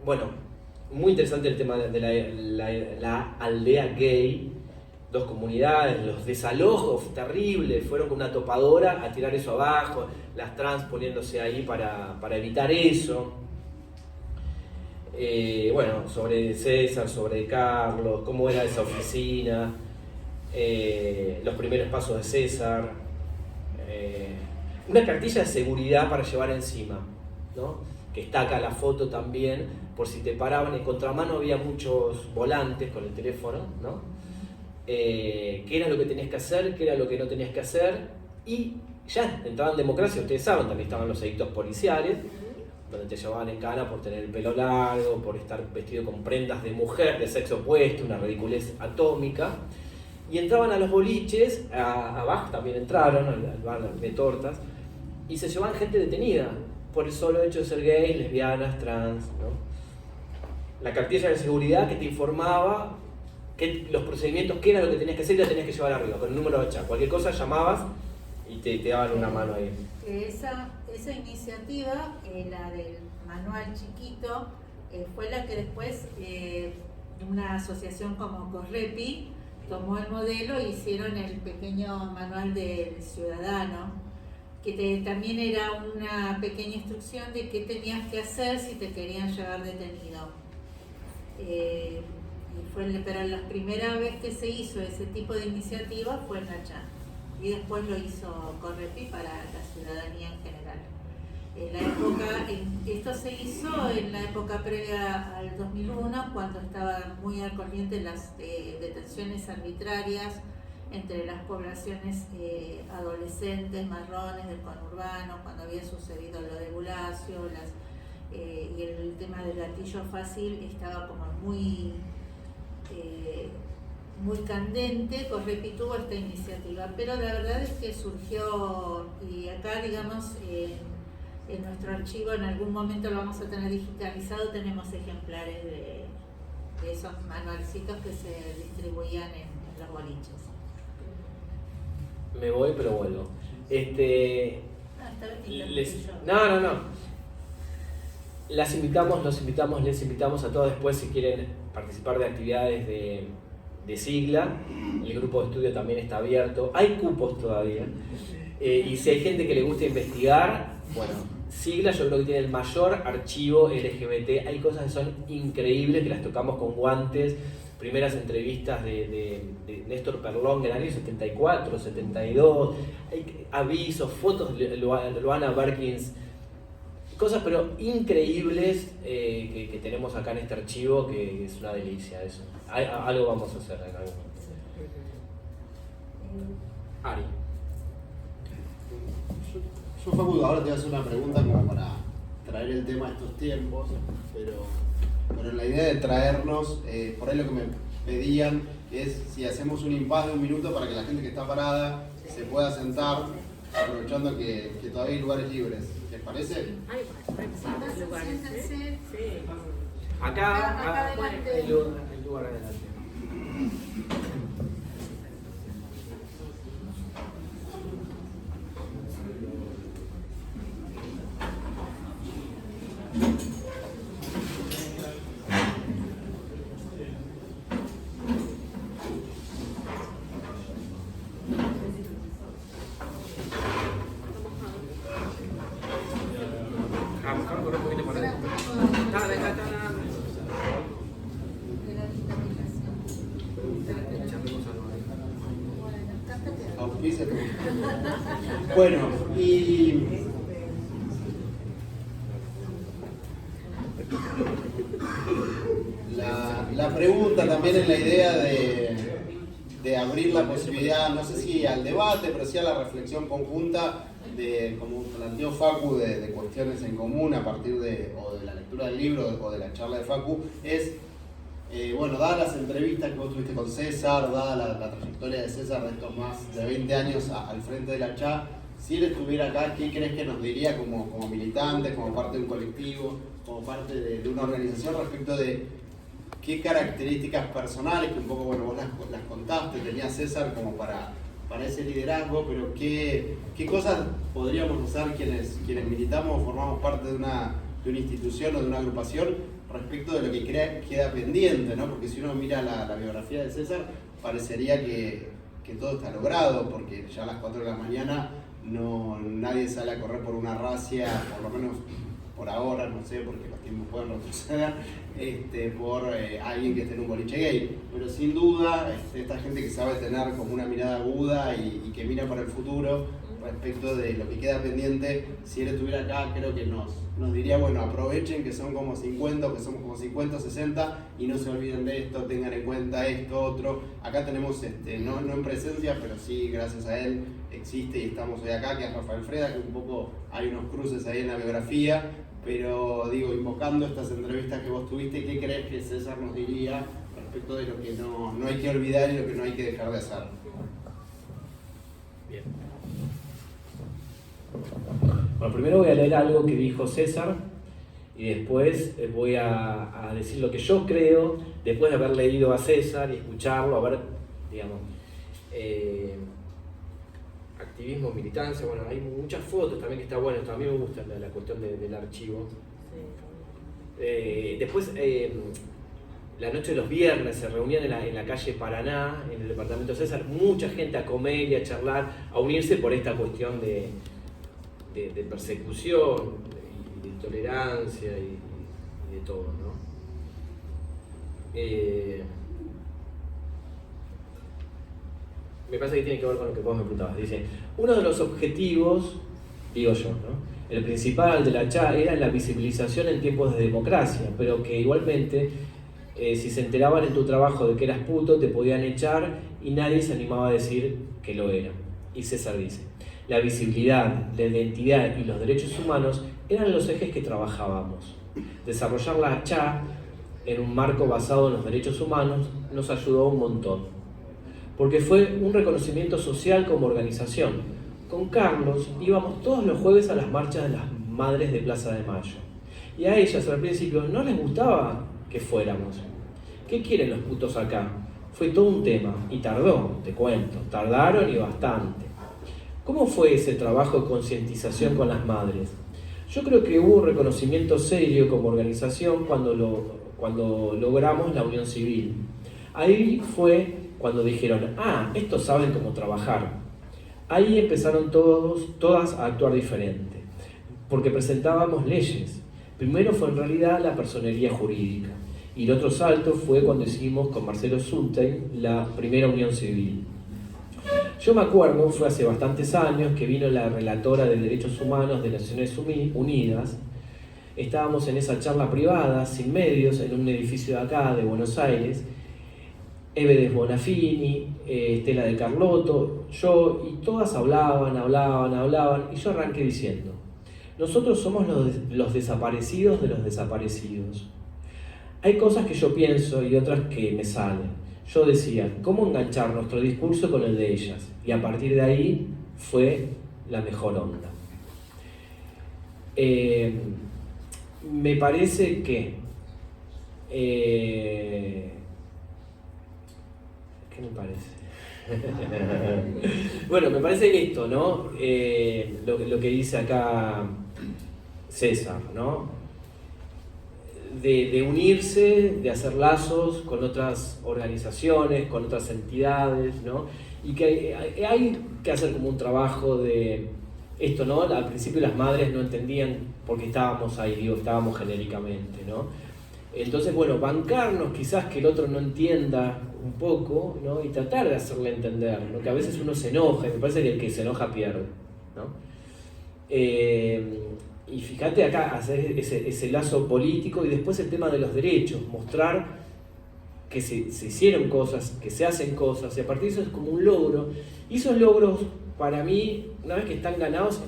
Bueno, muy interesante el tema de la aldea gay. 2 comunidades, los desalojos terribles, fueron con una topadora a tirar eso abajo, las trans poniéndose ahí para evitar eso. Bueno, sobre César, sobre Carlos, cómo era esa oficina, los primeros pasos de César, una cartilla de seguridad para llevar encima, ¿no? Que está acá la foto también, por si te paraban. En contramano había muchos volantes con el teléfono, ¿no? Qué era lo que tenías que hacer, qué era lo que no tenías que hacer, y ya entraba en democracia. Ustedes saben, también estaban los edictos policiales, donde te llevaban en cana por tener el pelo largo, por estar vestido con prendas de mujer, de sexo opuesto, una ridiculez atómica. Y entraban a los boliches, abajo también entraron, al bar de tortas, y se llevaban gente detenida por el solo hecho de ser gays, lesbianas, trans, ¿no? La cartilla de seguridad que te informaba que los procedimientos, qué era lo que tenías que hacer, y la tenías que llevar arriba, con el número de chat. Cualquier cosa llamabas y te daban una mano ahí. Esa iniciativa, la del manual chiquito, fue la que después una asociación como Correpi tomó el modelo e hicieron el pequeño manual del ciudadano, que también era una pequeña instrucción de qué tenías que hacer si te querían llevar detenido. Pero la primera vez que se hizo ese tipo de iniciativa fue en la Chá, y después lo hizo Correpi para la ciudadanía en general. Esto se hizo en la época previa al 2001, cuando estaban muy al corriente las detenciones arbitrarias entre las poblaciones adolescentes marrones del conurbano, cuando había sucedido lo de Bulacio, y el tema del gatillo fácil estaba como muy candente. Correpi tuvo esta iniciativa, pero la verdad es que surgió, y acá digamos en nuestro archivo en algún momento lo vamos a tener digitalizado, tenemos ejemplares de esos manualcitos que se distribuían en los boliches. Me voy, pero vuelvo. No. Les invitamos a todos después, si quieren participar de actividades de sigla. El grupo de estudio también está abierto. Hay cupos todavía. Y si hay gente que le gusta investigar, bueno, sigla yo creo que tiene el mayor archivo LGBT. Hay cosas que son increíbles, que las tocamos con guantes. Primeras entrevistas de Néstor Perlón en el año 74, 72. Hay avisos, fotos de Luana Berkins. Cosas pero increíbles que tenemos acá en este archivo, que es una delicia eso. Algo vamos a hacer en algún momento. Ari. Yo, Facu, ahora te voy a hacer una pregunta como para traer el tema a estos tiempos, pero en la idea de traernos, por ahí lo que me pedían es si hacemos un impasse de 1 minuto para que la gente que está parada se pueda sentar, aprovechando que todavía hay lugares libres. ¿Les parece? Siéntense, siéntense. Acá adelante. hay lugar adelante. Bueno, y la pregunta también es la idea de abrir la posibilidad, no sé si al debate, pero sí a la reflexión conjunta de, como planteó Facu, de cuestiones en común a partir o de la lectura del libro o de la charla de Facu, es, bueno, dadas las entrevistas que vos tuviste con César, dada la trayectoria de César de estos más de 20 años al frente de la CHA, si él estuviera acá, ¿qué crees que nos diría como militantes, como parte de un colectivo, como parte de una organización respecto de qué características personales, que un poco, bueno, vos las contaste, tenía César como para ese liderazgo, pero qué cosas podríamos usar quienes militamos o formamos parte de una institución o de una agrupación respecto de lo que queda pendiente, ¿no? Porque si uno mira la biografía de César, parecería que todo está logrado, porque ya a las 4 de la mañana nadie sale a correr por una racia, por lo menos por ahora, no sé, porque los tiempos pueden retroceder, por alguien que esté en un boliche gay. Pero sin duda, esta gente que sabe tener como una mirada aguda y que mira para el futuro respecto de lo que queda pendiente, si él estuviera acá, creo que nos diría, bueno, aprovechen que son como 50, o que somos como 50 o 60, y no se olviden de esto, tengan en cuenta esto, otro. Acá tenemos, no en presencia, pero sí, gracias a él, existe y estamos hoy acá, que es Rafael Freda, que un poco hay unos cruces ahí en la biografía, pero digo, invocando estas entrevistas que vos tuviste, ¿qué crees que César nos diría respecto de lo que no hay que olvidar y lo que no hay que dejar de hacer? Bien. Bueno, primero voy a leer algo que dijo César y después voy a decir lo que yo creo, después de haber leído a César y escucharlo, a ver, digamos, activismo, militancia, bueno, hay muchas fotos también que está bueno, a mí me gusta la cuestión del archivo. Después, la noche de los viernes se reunían en la calle Paraná, en el departamento de César, mucha gente a comer y a charlar, a unirse por esta cuestión de persecución, y de tolerancia y de todo, ¿no? Me parece que tiene que ver con lo que vos me preguntabas. Dice, uno de los objetivos, digo yo, ¿no?, el principal de la CHA era la visibilización en tiempos de democracia, pero que igualmente, si se enteraban en tu trabajo de que eras puto, te podían echar y nadie se animaba a decir que lo era. Y César dice, la visibilidad, la identidad y los derechos humanos eran los ejes que trabajábamos. Desarrollar la CHA en un marco basado en los derechos humanos nos ayudó un montón, porque fue un reconocimiento social como organización. Con Carlos íbamos todos los jueves a las marchas de las madres de Plaza de Mayo, y a ellas al principio no les gustaba que fuéramos. ¿Qué quieren los putos acá? Fue todo un tema, y tardó, te cuento, tardaron y bastante. ¿Cómo fue ese trabajo de concientización con las madres? Yo creo que hubo un reconocimiento serio como organización cuando logramos la unión civil. Ahí fue cuando dijeron, estos saben cómo trabajar. Ahí empezaron todas a actuar diferente, porque presentábamos leyes. Primero fue en realidad la personería jurídica, y el otro salto fue cuando hicimos con Marcelo Sunstein la primera unión civil. Yo me acuerdo, fue hace bastantes años, que vino la relatora de Derechos Humanos de Naciones Unidas. Estábamos en esa charla privada, sin medios, en un edificio de acá, de Buenos Aires. Evedes Bonafini, Estela de Carlotto, yo, y todas hablaban, y yo arranqué diciendo, nosotros somos los desaparecidos de los desaparecidos. Hay cosas que yo pienso y otras que me salen. Yo decía, ¿cómo enganchar nuestro discurso con el de ellas? Y a partir de ahí fue la mejor onda. Me parece que... ¿Qué me parece? Bueno, me parece esto, ¿no? Lo que dice acá César, ¿no? De unirse, de hacer lazos con otras organizaciones, con otras entidades, ¿no? Y que hay que hacer como un trabajo de esto, ¿no? Al principio las madres no entendían por qué estábamos ahí, digo, estábamos genéricamente, ¿no? Entonces, bueno, bancarnos quizás que el otro no entienda un poco, ¿no? Y tratar de hacerle entender, ¿no? Que a veces uno se enoja, y me parece que el que se enoja pierde, ¿no? Y fíjate acá, hacer ese lazo político y después el tema de los derechos, mostrar que se hicieron cosas, que se hacen cosas, y a partir de eso es como un logro. Y esos logros, para mí, una vez que están ganados,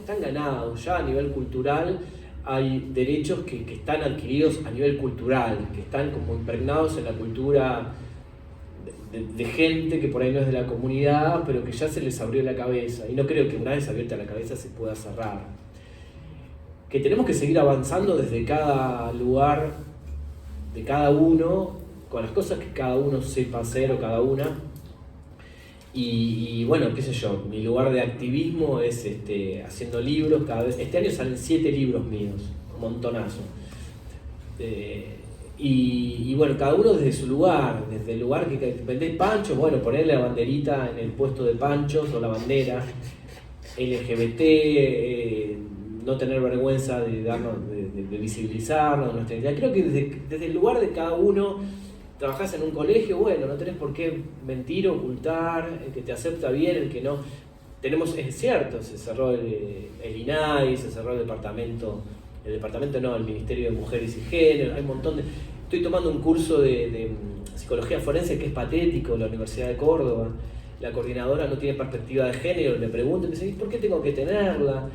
ya a nivel cultural. Hay derechos que están adquiridos a nivel cultural, que están como impregnados en la cultura de gente que por ahí no es de la comunidad, pero que ya se les abrió la cabeza. Y no creo que una vez abierta la cabeza se pueda cerrar. Que tenemos que seguir avanzando desde cada lugar, de cada uno, con las cosas que cada uno sepa hacer o cada una. Y bueno, qué sé yo, mi lugar de activismo es haciendo libros cada vez. Este año salen 7 libros míos, un montonazo. Y bueno, cada uno desde su lugar, desde el lugar que vendés panchos, bueno, ponerle la banderita en el puesto de panchos o la bandera, LGBT, no tener vergüenza de darnos, de visibilizarnos, de nuestra identidad. Creo que desde el lugar de cada uno. Trabajás en un colegio, bueno, no tenés por qué mentir, ocultar, el que te acepta bien, el que no. Es cierto, se cerró el INAI, se cerró el departamento no, el Ministerio de Mujeres y Género, hay un montón de. Estoy tomando un curso de psicología forense que es patético en la Universidad de Córdoba. La coordinadora no tiene perspectiva de género, le pregunto, me dice, ¿por qué tengo que tenerla?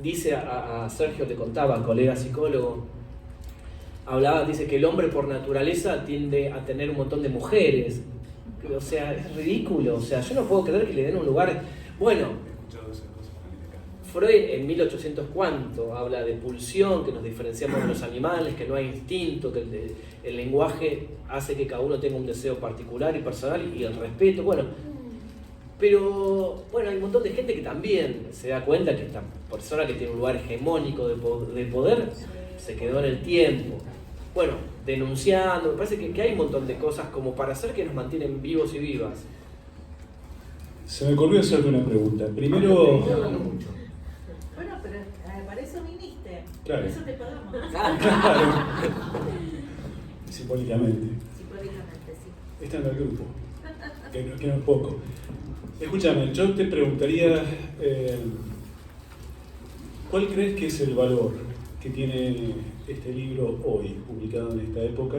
Dice a Sergio, te contaba, colega psicólogo, dice que el hombre por naturaleza tiende a tener un montón de mujeres. O sea, es ridículo. O sea, yo no puedo creer que le den un lugar. Bueno, Freud en 1800 cuánto habla de pulsión, que nos diferenciamos de los animales, que no hay instinto, que el lenguaje hace que cada uno tenga un deseo particular y personal y el respeto. Bueno, pero bueno, hay un montón de gente que también se da cuenta que esta persona que tiene un lugar hegemónico de poder se quedó en el tiempo. Bueno, denunciando, me parece que hay un montón de cosas como para hacer que nos mantienen vivos y vivas. Se me ocurrió hacerte una pregunta. Primero... Bueno, pero para eso viniste. Claro. Por eso te pagamos. Claro. Simbólicamente. Simbólicamente, sí. Está en el grupo, que no es poco. Escúchame, yo te preguntaría, ¿cuál crees que es el valor que tiene este libro hoy, publicado en esta época,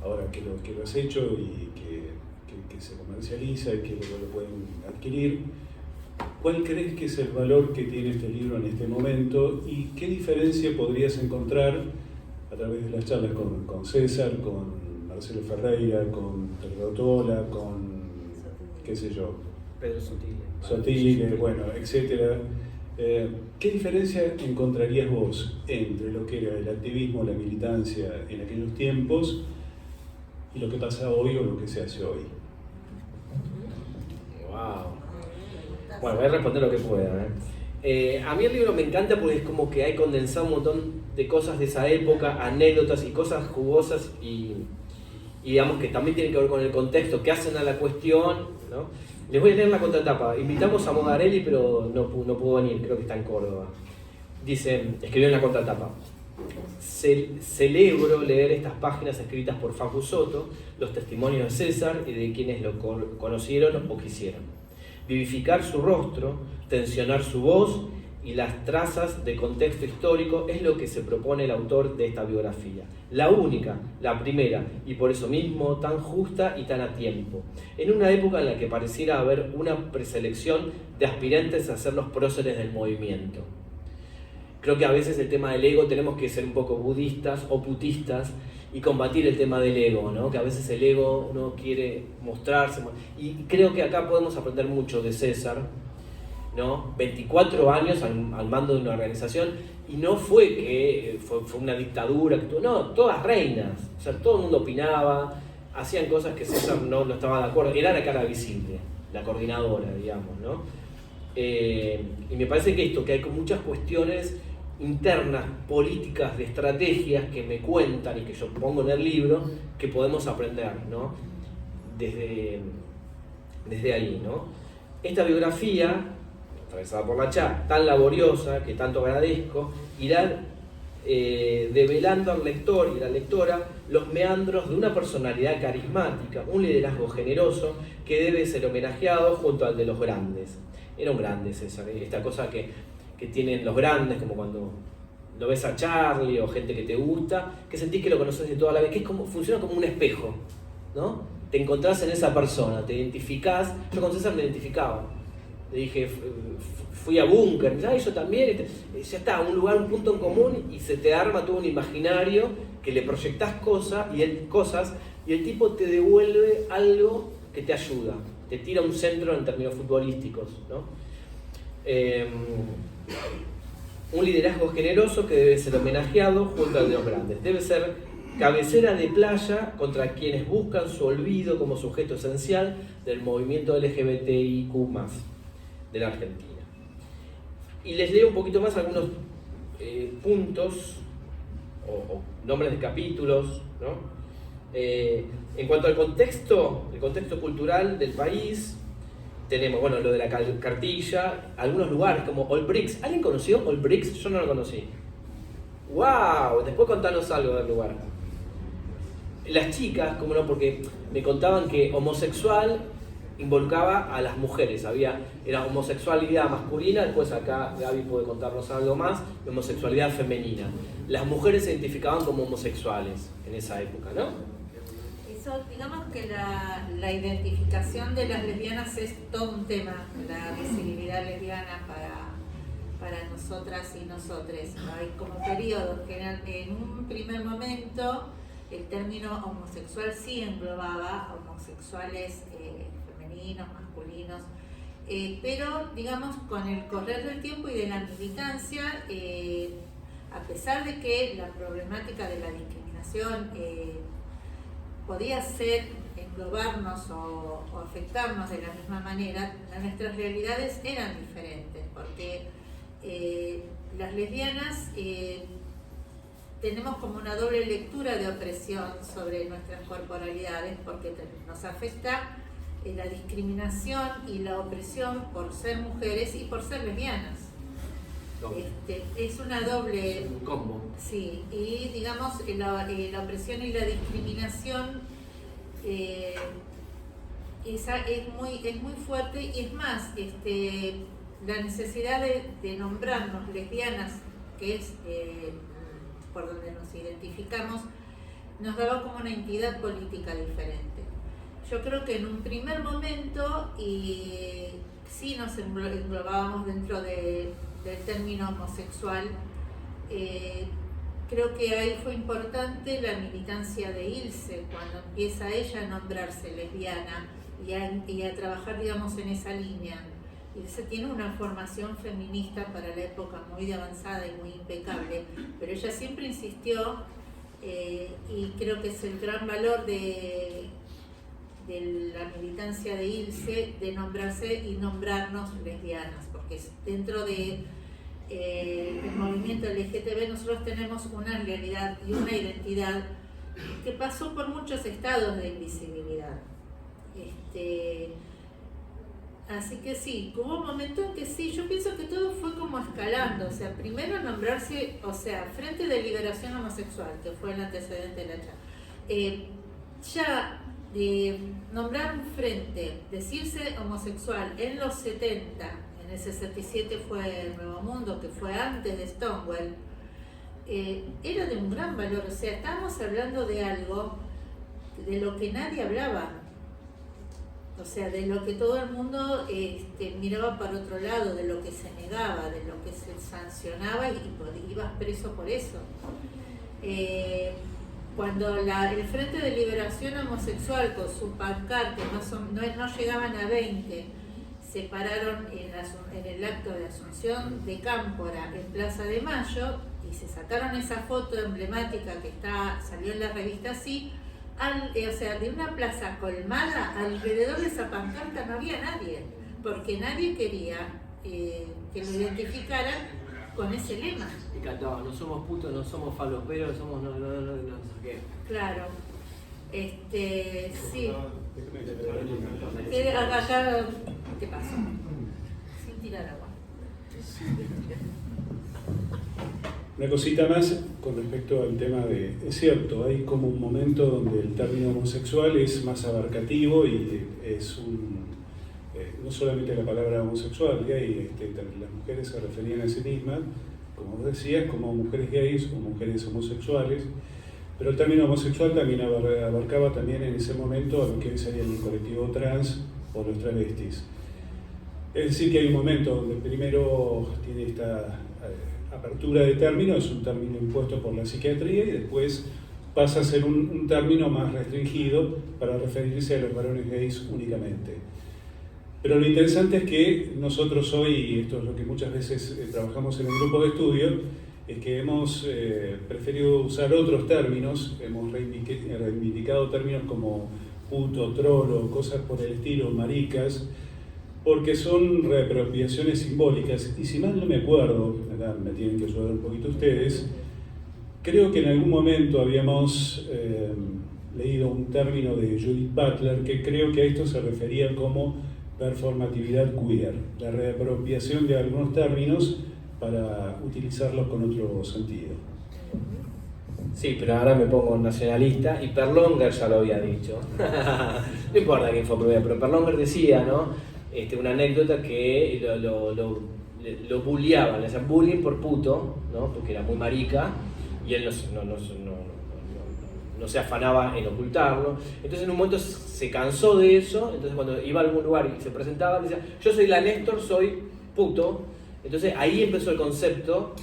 ahora que lo has hecho y que se comercializa y que lo pueden adquirir? ¿Cuál crees que es el valor que tiene este libro en este momento y qué diferencia podrías encontrar a través de las charlas con César, con Marcelo Ferreira, con Terrotola, con qué sé yo, Pedro Sotile, bueno, etcétera? ¿Qué diferencia encontrarías vos entre lo que era el activismo, la militancia en aquellos tiempos y lo que pasa hoy o lo que se hace hoy? Wow. Bueno, voy a responder lo que pueda. A mí el libro me encanta porque es como que hay condensado un montón de cosas de esa época, anécdotas y cosas jugosas y digamos que también tienen que ver con el contexto, que hacen a la cuestión, ¿no? Les voy a leer la contratapa. Invitamos a Modarelli, pero no pudo venir, creo que está en Córdoba. Dice, escribió en la contratapa: celebro leer estas páginas escritas por Facu Soto, los testimonios de César y de quienes lo conocieron o quisieron. Vivificar su rostro, tensionar su voz y las trazas de contexto histórico es lo que se propone el autor de esta biografía. La única, la primera, y por eso mismo tan justa y tan a tiempo. En una época en la que pareciera haber una preselección de aspirantes a ser los próceres del movimiento. Creo que a veces el tema del ego tenemos que ser un poco budistas o putistas y combatir el tema del ego, ¿no? Que a veces el ego no quiere mostrarse. Y creo que acá podemos aprender mucho de César, ¿no? 24 años al mando de una organización y no fue que fue una dictadura, no, todas reinas, o sea, todo el mundo opinaba, hacían cosas que César no estaba de acuerdo, era la cara visible, la coordinadora, digamos, ¿no? Y me parece que que hay con muchas cuestiones internas, políticas, de estrategias que me cuentan y que yo pongo en el libro, que podemos aprender, ¿no? Desde ahí, ¿no? Esta biografía atravesada por la Cha, tan laboriosa, que tanto agradezco, irá develando al lector y la lectora los meandros de una personalidad carismática, un liderazgo generoso que debe ser homenajeado junto al de los grandes. Era un grande César, esta cosa que tienen los grandes, como cuando lo ves a Charlie o gente que te gusta, que sentís que lo conoces de toda la vez, que es como, funciona como un espejo, ¿no? Te encontrás en esa persona, te identificás. Yo con César me identificaba. Le dije, fui a Búnker, yo también, ya está, un lugar, un punto en común, y se te arma todo un imaginario que le proyectás cosas y el tipo te devuelve algo que te ayuda, te tira un centro en términos futbolísticos, ¿no? Un liderazgo generoso que debe ser homenajeado junto al de los grandes. Debe ser cabecera de playa contra quienes buscan su olvido como sujeto esencial del movimiento LGBTIQ+, de la Argentina. Y les leo un poquito más algunos puntos o nombres de capítulos, ¿no? En cuanto al contexto, el contexto cultural del país, tenemos, bueno, lo de la cartilla, algunos lugares como All Bricks. ¿Alguien conoció All Bricks? Yo no lo conocí. ¡Wow! Después contanos algo del lugar. Las chicas, como no, porque me contaban que homosexual involucraba a las mujeres. Era homosexualidad masculina, después acá Gaby puede contarnos algo más, de homosexualidad femenina. Las mujeres se identificaban como homosexuales en esa época, ¿no? Eso, digamos que la identificación de las lesbianas es todo un tema, la visibilidad lesbiana para nosotras y nosotres. Hay como periodos que en un primer momento el término homosexual sí englobaba homosexuales femeninos, masculinos, pero digamos con el correr del tiempo y de la militancia, a pesar de que la problemática de la discriminación podía ser englobarnos o afectarnos de la misma manera, nuestras realidades eran diferentes, porque las lesbianas tenemos como una doble lectura de opresión sobre nuestras corporalidades, porque nos afecta la discriminación y la opresión por ser mujeres y por ser lesbianas. Es una doble... Un combo. Sí, y digamos la opresión y la discriminación es muy fuerte, y es más, la necesidad de nombrarnos lesbianas, que es por donde nos identificamos, nos daba como una entidad política diferente. Yo creo que en un primer momento sí nos englobábamos dentro del término homosexual. Creo que ahí fue importante la militancia de Ilse, cuando empieza ella a nombrarse lesbiana y a trabajar, digamos, en esa línea. Ilse tiene una formación feminista para la época muy avanzada y muy impecable, pero ella siempre insistió, y creo que es el gran valor de la militancia de Ilse, de nombrarse y nombrarnos lesbianas, porque dentro de el movimiento LGTB nosotros tenemos una realidad y una identidad que pasó por muchos estados de invisibilidad. Así que sí, hubo un momento en que sí, yo pienso que todo fue como escalando, o sea, primero nombrarse, o sea, Frente de Liberación Homosexual, que fue el antecedente de la CHA, nombrar un frente, decirse homosexual en los 70, en el 67 fue el Nuevo Mundo, que fue antes de Stonewall, era de un gran valor, o sea, estábamos hablando de algo de lo que nadie hablaba. O sea, de lo que todo el mundo miraba para otro lado, de lo que se negaba, de lo que se sancionaba y ibas preso por eso. Cuando el Frente de Liberación Homosexual con sus pancartas no llegaban a 20, se pararon en el acto de Asunción de Cámpora en Plaza de Mayo y se sacaron esa foto emblemática que salió en la revista Sí. O sea, de una plaza colmada, alrededor de esa pancarta no había nadie, porque nadie quería que lo identificaran con ese lema. Y cantaban, no somos putos, no somos faloperos, somos no sé qué. Claro. Sí. Déjame Acá, ¿qué pasó? Sin tirar agua. Una cosita más con respecto al tema de, es cierto, hay como un momento donde el término homosexual es más abarcativo y es no solamente la palabra homosexual, gay, las mujeres se referían a sí mismas, como vos decías, como mujeres gays o mujeres homosexuales, pero el término homosexual también abarcaba también en ese momento a lo que sería el colectivo trans o los travestis. Es decir, que hay un momento donde primero tiene esta apertura de término, es un término impuesto por la psiquiatría y después pasa a ser un término más restringido para referirse a los varones gays únicamente. Pero lo interesante es que nosotros hoy, y esto es lo que muchas veces trabajamos en un grupo de estudio, es que hemos preferido usar otros términos, hemos reivindicado términos como puto, trolo, cosas por el estilo, maricas, porque son reapropiaciones simbólicas, y si mal no me acuerdo, me tienen que ayudar un poquito ustedes, creo que en algún momento habíamos leído un término de Judith Butler que creo que a esto se refería como performatividad queer, la reapropiación de algunos términos para utilizarlos con otro sentido. Sí, pero ahora me pongo nacionalista y Perlonger ya lo había dicho. No importa quién fue primero, pero Perlonger decía, ¿no? Una anécdota que lo bulleaban, le hacían bullying por puto, ¿no? Porque era muy marica y él no se afanaba en ocultarlo. Entonces en un momento se cansó de eso, entonces cuando iba a algún lugar y se presentaba decía, yo soy la Néstor, soy puto. Entonces ahí empezó el concepto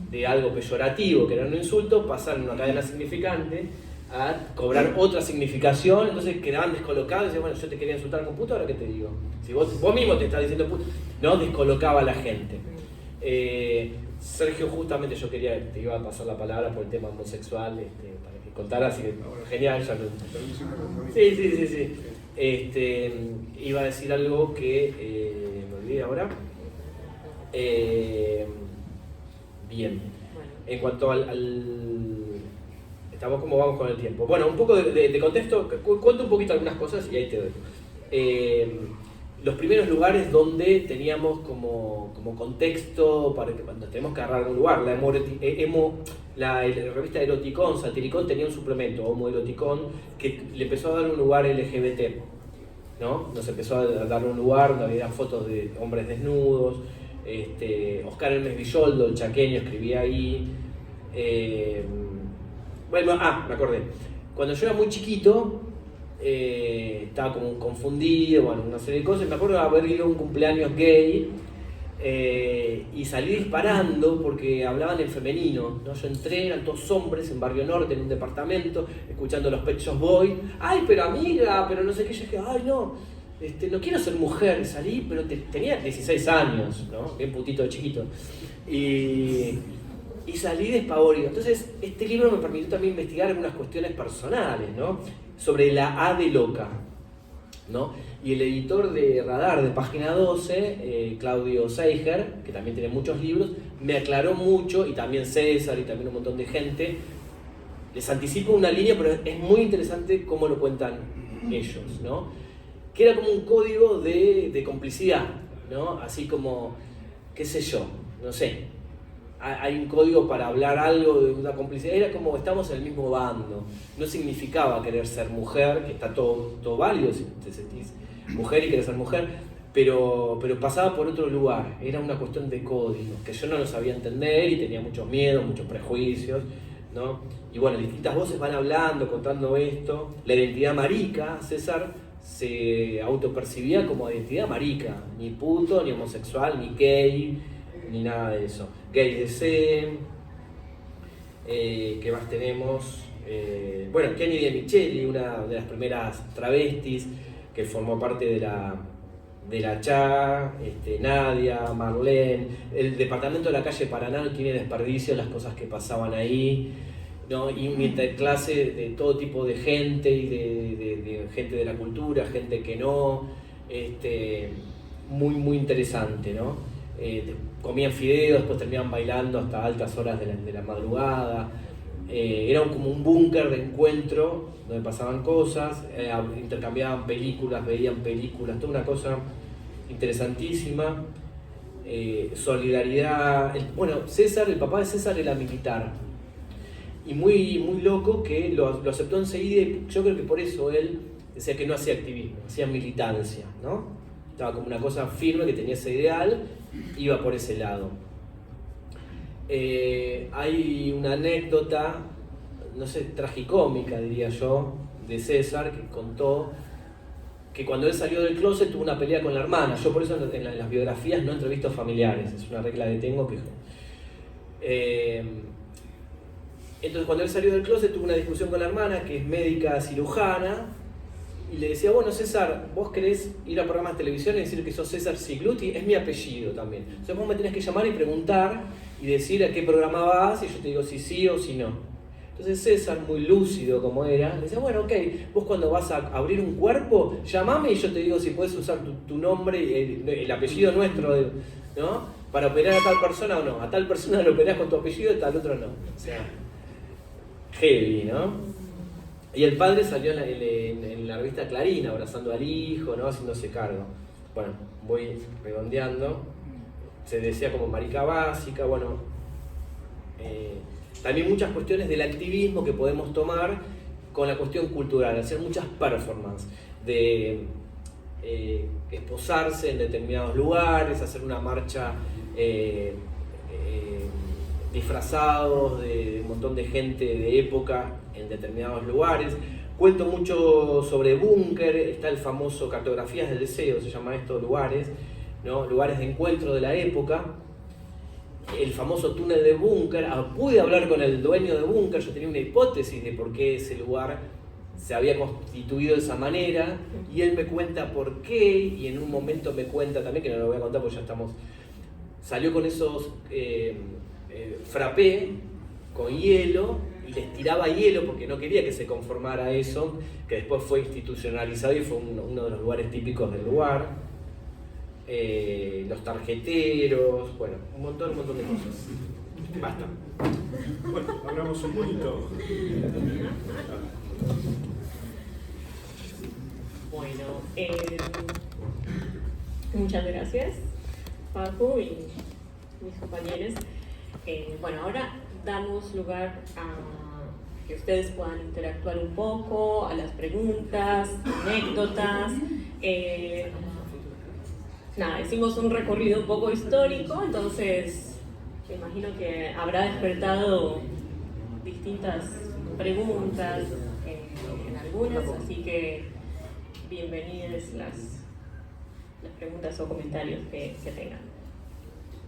de algo peyorativo, que era un insulto, pasar en una cadena significante a cobrar otra significación. Entonces quedaban descolocados y decían, bueno, yo te quería insultar con puto, ahora qué te digo. Si vos mismo te estás diciendo puto, no, descolocaba a la gente. Sergio, justamente yo te iba a pasar la palabra por el tema homosexual, para que contaras, así que genial, ya lo... Sí. Iba a decir algo que me olvidé ahora. Bien, en cuanto estamos como vamos con el tiempo. Bueno, un poco de contexto, cuento un poquito algunas cosas y ahí te doy. Los primeros lugares donde teníamos como contexto para que cuando tenemos que agarrar un lugar, la revista Eroticón, Satiricón tenía un suplemento, Homo Eroticón, que le empezó a dar un lugar LGBT, ¿no? Nos empezó a dar un lugar donde había fotos de hombres desnudos. Oscar Hermes Villoldo, el chaqueño, escribía ahí. Me acordé. Cuando yo era muy chiquito, estaba como confundido, bueno, una serie de cosas. Me acuerdo de haber ido a un cumpleaños gay y salí disparando porque hablaban en femenino, ¿no? Yo entré, eran todos hombres en Barrio Norte, en un departamento, escuchando los Pet Shop Boys. Ay, pero amiga, pero no sé qué. Yo dije, ay, no. No quiero ser mujer, salí, pero tenía 16 años, ¿no? Bien putito de chiquito. Y salí despavorido. Entonces, este libro me permitió también investigar algunas cuestiones personales, ¿no? Sobre la A de loca, ¿no? Y el editor de Radar de Página 12, Claudio Seiger, que también tiene muchos libros, me aclaró mucho, y también César y también un montón de gente. Les anticipo una línea, pero es muy interesante cómo lo cuentan ellos, ¿no? Que era como un código de complicidad, ¿no? Así como, qué sé yo, no sé, hay un código para hablar algo de una complicidad, era como estamos en el mismo bando, no significaba querer ser mujer, que está todo válido si te sentís mujer y querés ser mujer, pero pasaba por otro lugar, era una cuestión de códigos, que yo no lo sabía entender y tenía muchos miedos, muchos prejuicios, ¿no? Y bueno, distintas voces van hablando, contando esto, la identidad marica, César se autopercibía como identidad marica, ni puto, ni homosexual, ni gay, ni nada de eso. Gay DC, ¿qué más tenemos? Kenny De Micheli, una de las primeras travestis que formó parte de la CHA, Nadia, Marlene, el departamento de la calle Paraná no tiene desperdicio las cosas que pasaban ahí, ¿no? Y una interclase de todo tipo de gente y de gente de la cultura, gente que no, muy interesante, ¿no? Comían fideos, después terminaban bailando hasta altas horas de la madrugada. Era como un búnker de encuentro donde pasaban cosas, intercambiaban películas, veían películas, toda una cosa interesantísima. solidaridad. Bueno, César, el papá de César era militar. Y muy loco que lo aceptó enseguida, y yo creo que por eso él decía que no hacía activismo, hacía militancia, ¿no? Estaba como una cosa firme, que tenía ese ideal, iba por ese lado. Hay una anécdota, no sé, tragicómica diría yo, de César, que contó que cuando él salió del closet tuvo una pelea con la hermana. Yo por eso en las biografías no entrevisto familiares, es una regla que tengo que... Entonces cuando él salió del closet tuvo una discusión con la hermana, que es médica cirujana, y le decía, bueno César, vos querés ir a programas de televisión y decir que sos César Sigluti, es mi apellido también. Entonces vos me tenés que llamar y preguntar y decir a qué programa vas, y yo te digo si sí o si no. Entonces César, muy lúcido como era, decía, bueno, ok, vos cuando vas a abrir un cuerpo, llamame y yo te digo si puedes usar tu nombre, el apellido nuestro, ¿no? Para operar a tal persona o no. A tal persona lo operás con tu apellido y a tal otro no. O sea, heavy, ¿no? Y el padre salió en la revista Clarín, abrazando al hijo, ¿no? Haciéndose cargo. Bueno, voy redondeando. Se decía como marica básica, bueno. También muchas cuestiones del activismo que podemos tomar con la cuestión cultural, hacer muchas performances, de esposarse en determinados lugares, hacer una marcha disfrazados de un montón de gente de época en determinados lugares. Cuento mucho sobre Búnker, está el famoso Cartografías del Deseo, se llama esto, lugares, ¿no? Lugares de encuentro de la época. El famoso túnel de Búnker, pude hablar con el dueño de Búnker, yo tenía una hipótesis de por qué ese lugar se había constituido de esa manera, y él me cuenta por qué, y en un momento me cuenta también, que no lo voy a contar porque ya estamos, salió con esos frappé con hielo, y les tiraba hielo porque no quería que se conformara eso, que después fue institucionalizado y fue uno de los lugares típicos del lugar. Los tarjeteros, bueno, un montón de cosas. Basta. Bueno, hablamos un poquito. Bueno, muchas gracias, Paco y mis compañeros. Bueno, ahora damos lugar a que ustedes puedan interactuar un poco, a las preguntas, anécdotas. Nada, hicimos un recorrido un poco histórico, entonces me imagino que habrá despertado distintas preguntas en algunas, así que bienvenidas las preguntas o comentarios que tengan.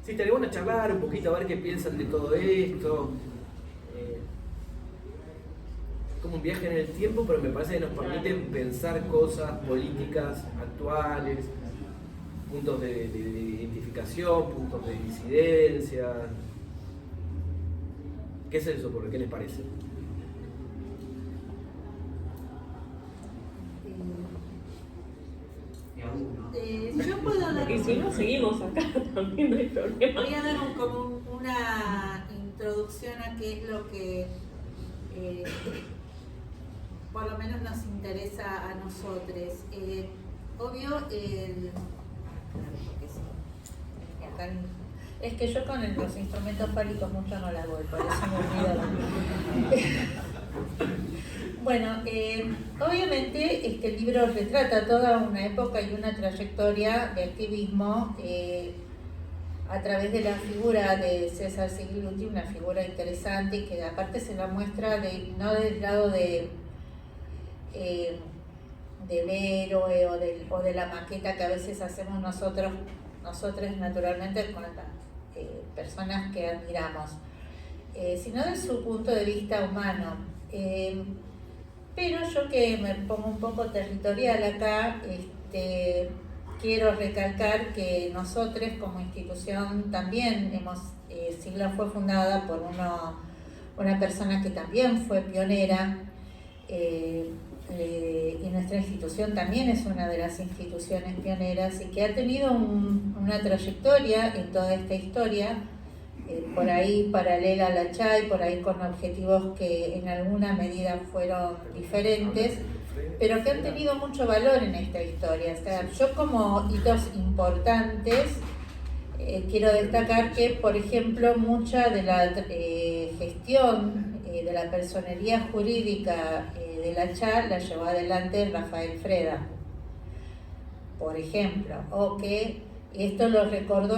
Sí, estaría bueno charlar un poquito, a ver qué piensan de todo esto. Es como un viaje en el tiempo, pero me parece que nos permite pensar cosas políticas actuales, puntos de identificación, puntos de disidencia. ¿Qué es eso? ¿Por qué les parece? Yo puedo dar Y si no, seguimos acá, también no hay problema. voy a dar como una introducción a qué es lo que por lo menos nos interesa a nosotros. Obvio, es que yo con los instrumentos fálicos mucho no la voy, por eso me olvido. Bueno, obviamente el libro retrata toda una época y una trayectoria de activismo a través de la figura de César Sigluti, una figura interesante y que aparte se la muestra no del lado del héroe o de la maqueta que a veces hacemos nosotros naturalmente con las personas que admiramos, sino de su punto de vista humano. Pero yo que me pongo un poco territorial acá, quiero recalcar que nosotros como institución también Sigla fue fundada por una persona que también fue pionera, y nuestra institución también es una de las instituciones pioneras y que ha tenido una trayectoria en toda esta historia, por ahí paralela a la CHAI, por ahí con objetivos que en alguna medida fueron diferentes, pero que han tenido mucho valor en esta historia. O sea, yo como hitos importantes quiero destacar que, por ejemplo, mucha de la gestión de la personería jurídica de la CHA la llevó adelante Rafael Freda, por ejemplo, o que esto lo recordó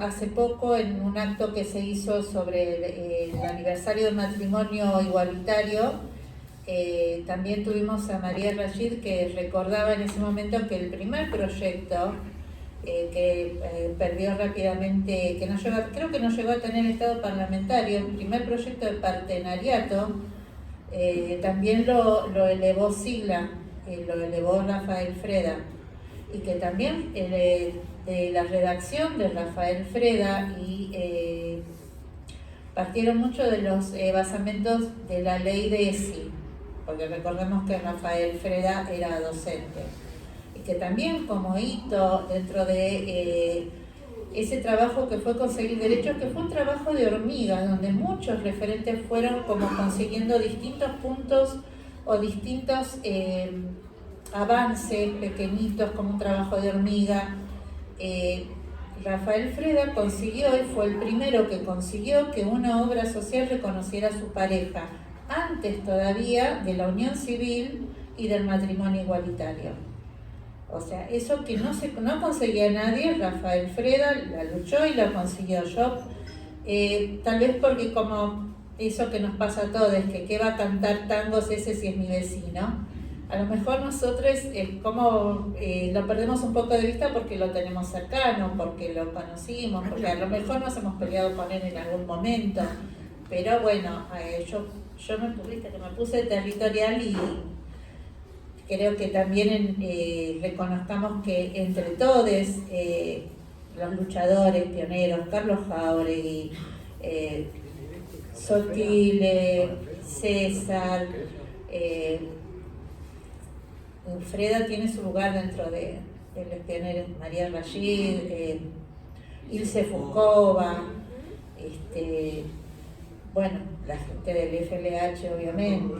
hace poco en un acto que se hizo sobre el aniversario del matrimonio igualitario. También tuvimos a María Rashid, que recordaba en ese momento que el primer proyecto que perdió rápidamente, que no llegó, creo que no llegó a tener estado parlamentario, el primer proyecto de partenariato, también lo elevó Sigla, lo elevó Rafael Freda, y que también de la redacción de Rafael Freda y partieron mucho de los basamentos de la ley de ESI, porque recordemos que Rafael Freda era docente, y que también como hito dentro de ese trabajo que fue conseguir derechos, que fue un trabajo de hormiga, donde muchos referentes fueron como consiguiendo distintos puntos o distintos avances pequeñitos, como un trabajo de hormiga. Rafael Freda consiguió, y fue el primero que consiguió, que una obra social reconociera a su pareja, antes todavía de la unión civil y del matrimonio igualitario. O sea, eso que no conseguía nadie, Rafael Freda la luchó y la consiguió. Yo, tal vez porque como eso que nos pasa a todos, que qué va a cantar tangos ese si es mi vecino, a lo mejor nosotros lo perdemos un poco de vista porque lo tenemos cercano, porque lo conocimos, porque a lo mejor nos hemos peleado con él en algún momento. Pero bueno, yo me puse territorial, y creo que también reconozcamos que entre todos los luchadores pioneros, Carlos Jáuregui, Sotile, César, Freda tiene su lugar dentro de los pioneros, María Rashid, Ilse Fuscova, bueno, la gente del FLH obviamente.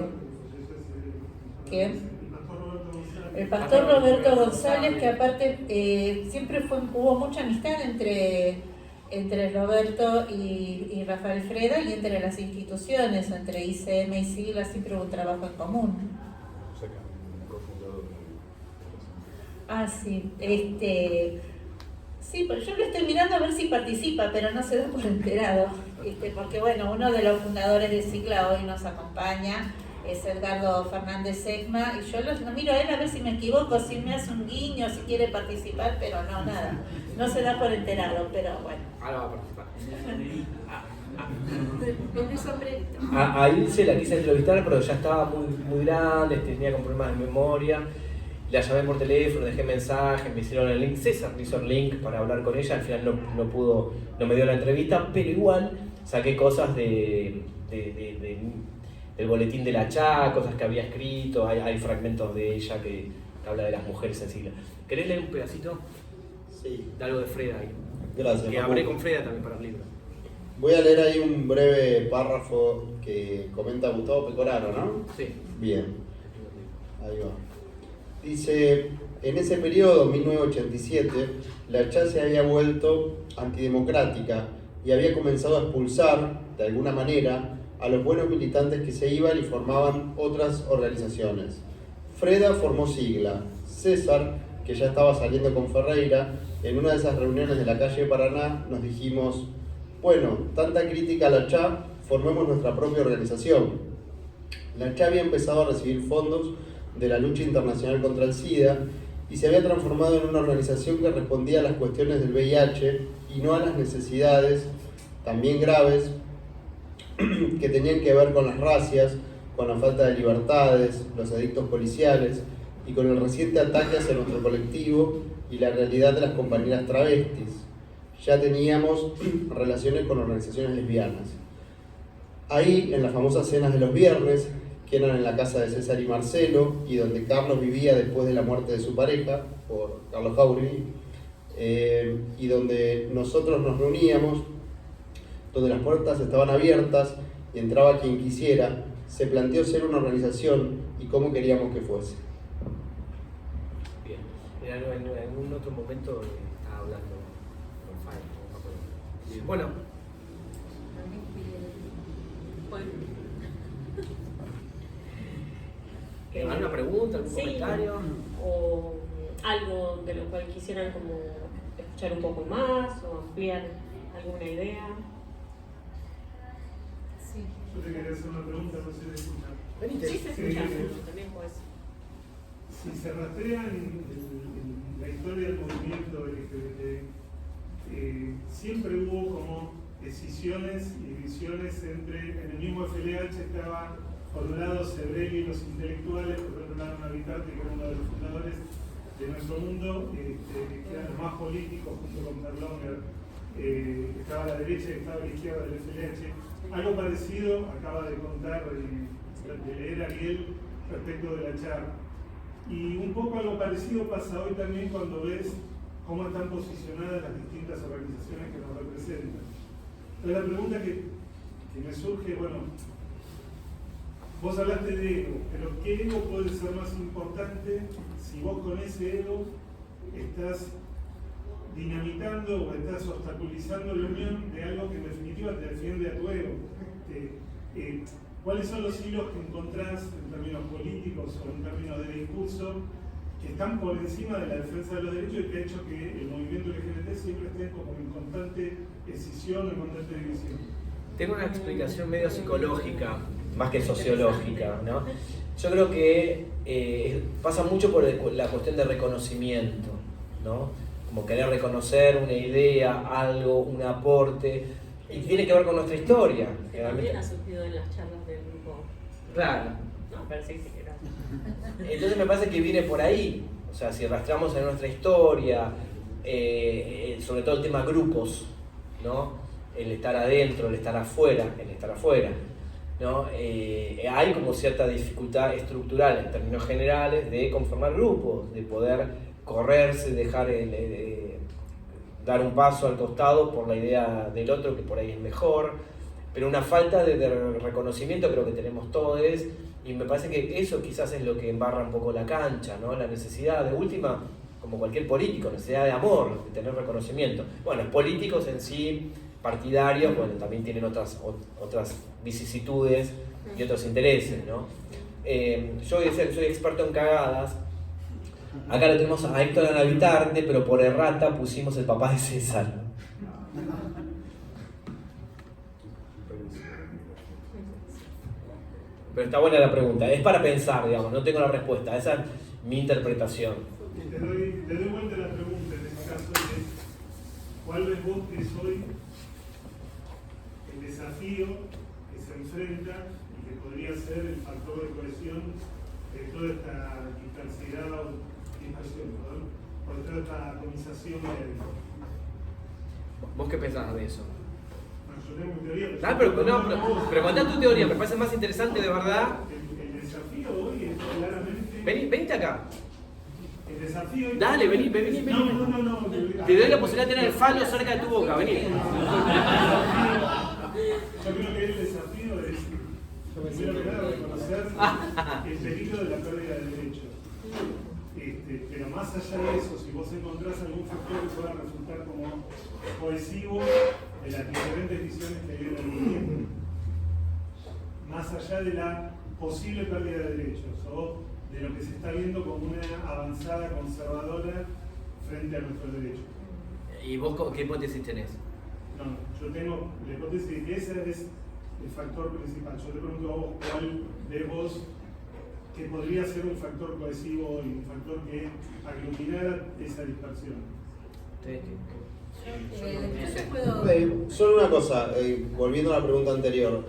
¿Quién? El pastor Roberto González, que aparte siempre hubo mucha amistad entre Roberto y Rafael Freda, y entre las instituciones, entre ICM y Sigla, siempre hubo un trabajo en común. Ah, sí. Sí, pues yo lo estoy mirando a ver si participa, pero no se da por enterado. Porque bueno, uno de los fundadores de Sigla hoy nos acompaña, es Edgardo Fernández Segma, y yo lo miro a él a ver si me equivoco, si me hace un guiño, si quiere participar, pero no, nada. No se da por enterado, pero bueno. Ahora va a participar. En el sombrerito. A Ilse la quise entrevistar, pero ya estaba muy grande, tenía con problemas de memoria. La llamé por teléfono, dejé mensaje, me hicieron el link. César me hizo el link para hablar con ella, al final no me dio la entrevista, pero igual saqué cosas del boletín de la CHA, cosas que había escrito, hay fragmentos de ella que habla de las mujeres en Sigla. ¿Querés leer un pedacito? Sí. De algo de Freda ahí. Gracias. Que hablé con Freda también para el libro. Voy a leer ahí un breve párrafo que comenta Gustavo Pecoraro, ¿no? Sí. Bien. Ahí va. Dice, en ese periodo, 1987, la CHA se había vuelto antidemocrática y había comenzado a expulsar, de alguna manera, a los buenos militantes que se iban y formaban otras organizaciones. Freda formó Sigla. César, que ya estaba saliendo con Ferreira, en una de esas reuniones de la calle Paraná, nos dijimos, bueno, tanta crítica a la CHA, formemos nuestra propia organización. La CHA había empezado a recibir fondos de la lucha internacional contra el SIDA y se había transformado en una organización que respondía a las cuestiones del VIH y no a las necesidades, también graves, que tenían que ver con las racias, con la falta de libertades, los edictos policiales y con el reciente ataque hacia nuestro colectivo y la realidad de las compañeras travestis. Ya teníamos relaciones con organizaciones lesbianas. Ahí, en las famosas cenas de los viernes, que eran en la casa de César y Marcelo, y donde Carlos vivía después de la muerte de su pareja, por Carlos Jáuregui, y donde nosotros nos reuníamos, donde las puertas estaban abiertas y entraba quien quisiera, se planteó ser una organización y cómo queríamos que fuese. Bien. En algún otro momento estaba hablando con Fay. Bueno. ¿Alguna pregunta, algún comentario? O algo de lo cual quisieran como escuchar un poco más o ampliar alguna idea. Sí. Yo te quería hacer una pregunta, no sé si escuchar. Venite. Sí, se escucha, también puede ser. Si se rastrea en la historia del movimiento LGBT, siempre hubo como decisiones y divisiones entre, en el mismo FLH estaba por un lado Sebrelli y los intelectuales, por otro lado Navitarte, que era uno de los fundadores de Nuestro Mundo, que eran los más políticos junto con Perlonger, estaba a la derecha y estaba a la izquierda del FLH. Algo parecido acaba de contar, de leer Ariel respecto de la charla. Y un poco algo parecido pasa hoy también cuando ves cómo están posicionadas las distintas organizaciones que nos representan. Entonces la pregunta que me surge, bueno, vos hablaste de ego, pero ¿qué ego puede ser más importante si vos con ese ego estás dinamitando o estás obstaculizando la unión de algo que en definitiva te defiende a tu ego? ¿Cuáles son los hilos que encontrás en términos políticos o en términos de discurso que están por encima de la defensa de los derechos y que ha hecho que el movimiento LGBT siempre esté como en constante escisión, en constante división? Tengo una explicación medio psicológica, más que sociológica, ¿no? Yo creo que pasa mucho por la cuestión de reconocimiento, ¿no? Como querer reconocer una idea, algo, un aporte, y tiene que ver con nuestra historia. Que también ha surgido en las charlas del grupo. Claro. No, pero sí, sí, gracias. Entonces me parece que viene por ahí. O sea, si arrastramos en nuestra historia, sobre todo el tema grupos, ¿no? El estar adentro, el estar afuera, ¿no? Hay como cierta dificultad estructural en términos generales de conformar grupos, de poder correrse, dejar dar un paso al costado por la idea del otro que por ahí es mejor, pero una falta de reconocimiento creo que tenemos todos, y me parece que eso quizás es lo que embarra un poco la cancha, ¿no? La necesidad de última, como cualquier político, necesidad de amor, de tener reconocimiento. Bueno, los políticos en sí, partidarios, bueno, también tienen otras vicisitudes y otros intereses, ¿no? Yo soy experto en cagadas. Acá lo tenemos a Héctor Navitarte, pero por errata pusimos el papá de César. Pero está buena la pregunta, es para pensar, digamos, no tengo la respuesta, esa es mi interpretación. Te doy vuelta la pregunta en este caso, ¿cuál ves vos que es hoy el desafío que se enfrenta y que podría ser el factor de cohesión de toda esta por toda esta atomización de... ¿Vos qué pensás de eso? Bueno, yo tengo mi teoría. Pero contá tu teoría, me parece más interesante de verdad. El desafío hoy es claramente... Vente acá. El desafío hoy... Dale, vení. No. Te doy la posibilidad de tener el falo cerca de tu boca, vení. Yo creo que el desafío es, primero que nada, reconocer el peligro de la pérdida de derechos. Pero más allá de eso, si vos encontrás algún factor que pueda resultar como cohesivo de las diferentes visiones que hay en el movimiento, más allá de la posible pérdida de derechos o de lo que se está viendo como una avanzada conservadora frente a nuestros derechos. ¿Y vos qué hipótesis tenés? No, yo tengo la hipótesis de que ese es el factor principal. Yo te pregunto a vos, ¿cuál de vos que podría ser un factor cohesivo y un factor que aglutinara esa dispersión? Solo una cosa, volviendo a la pregunta anterior,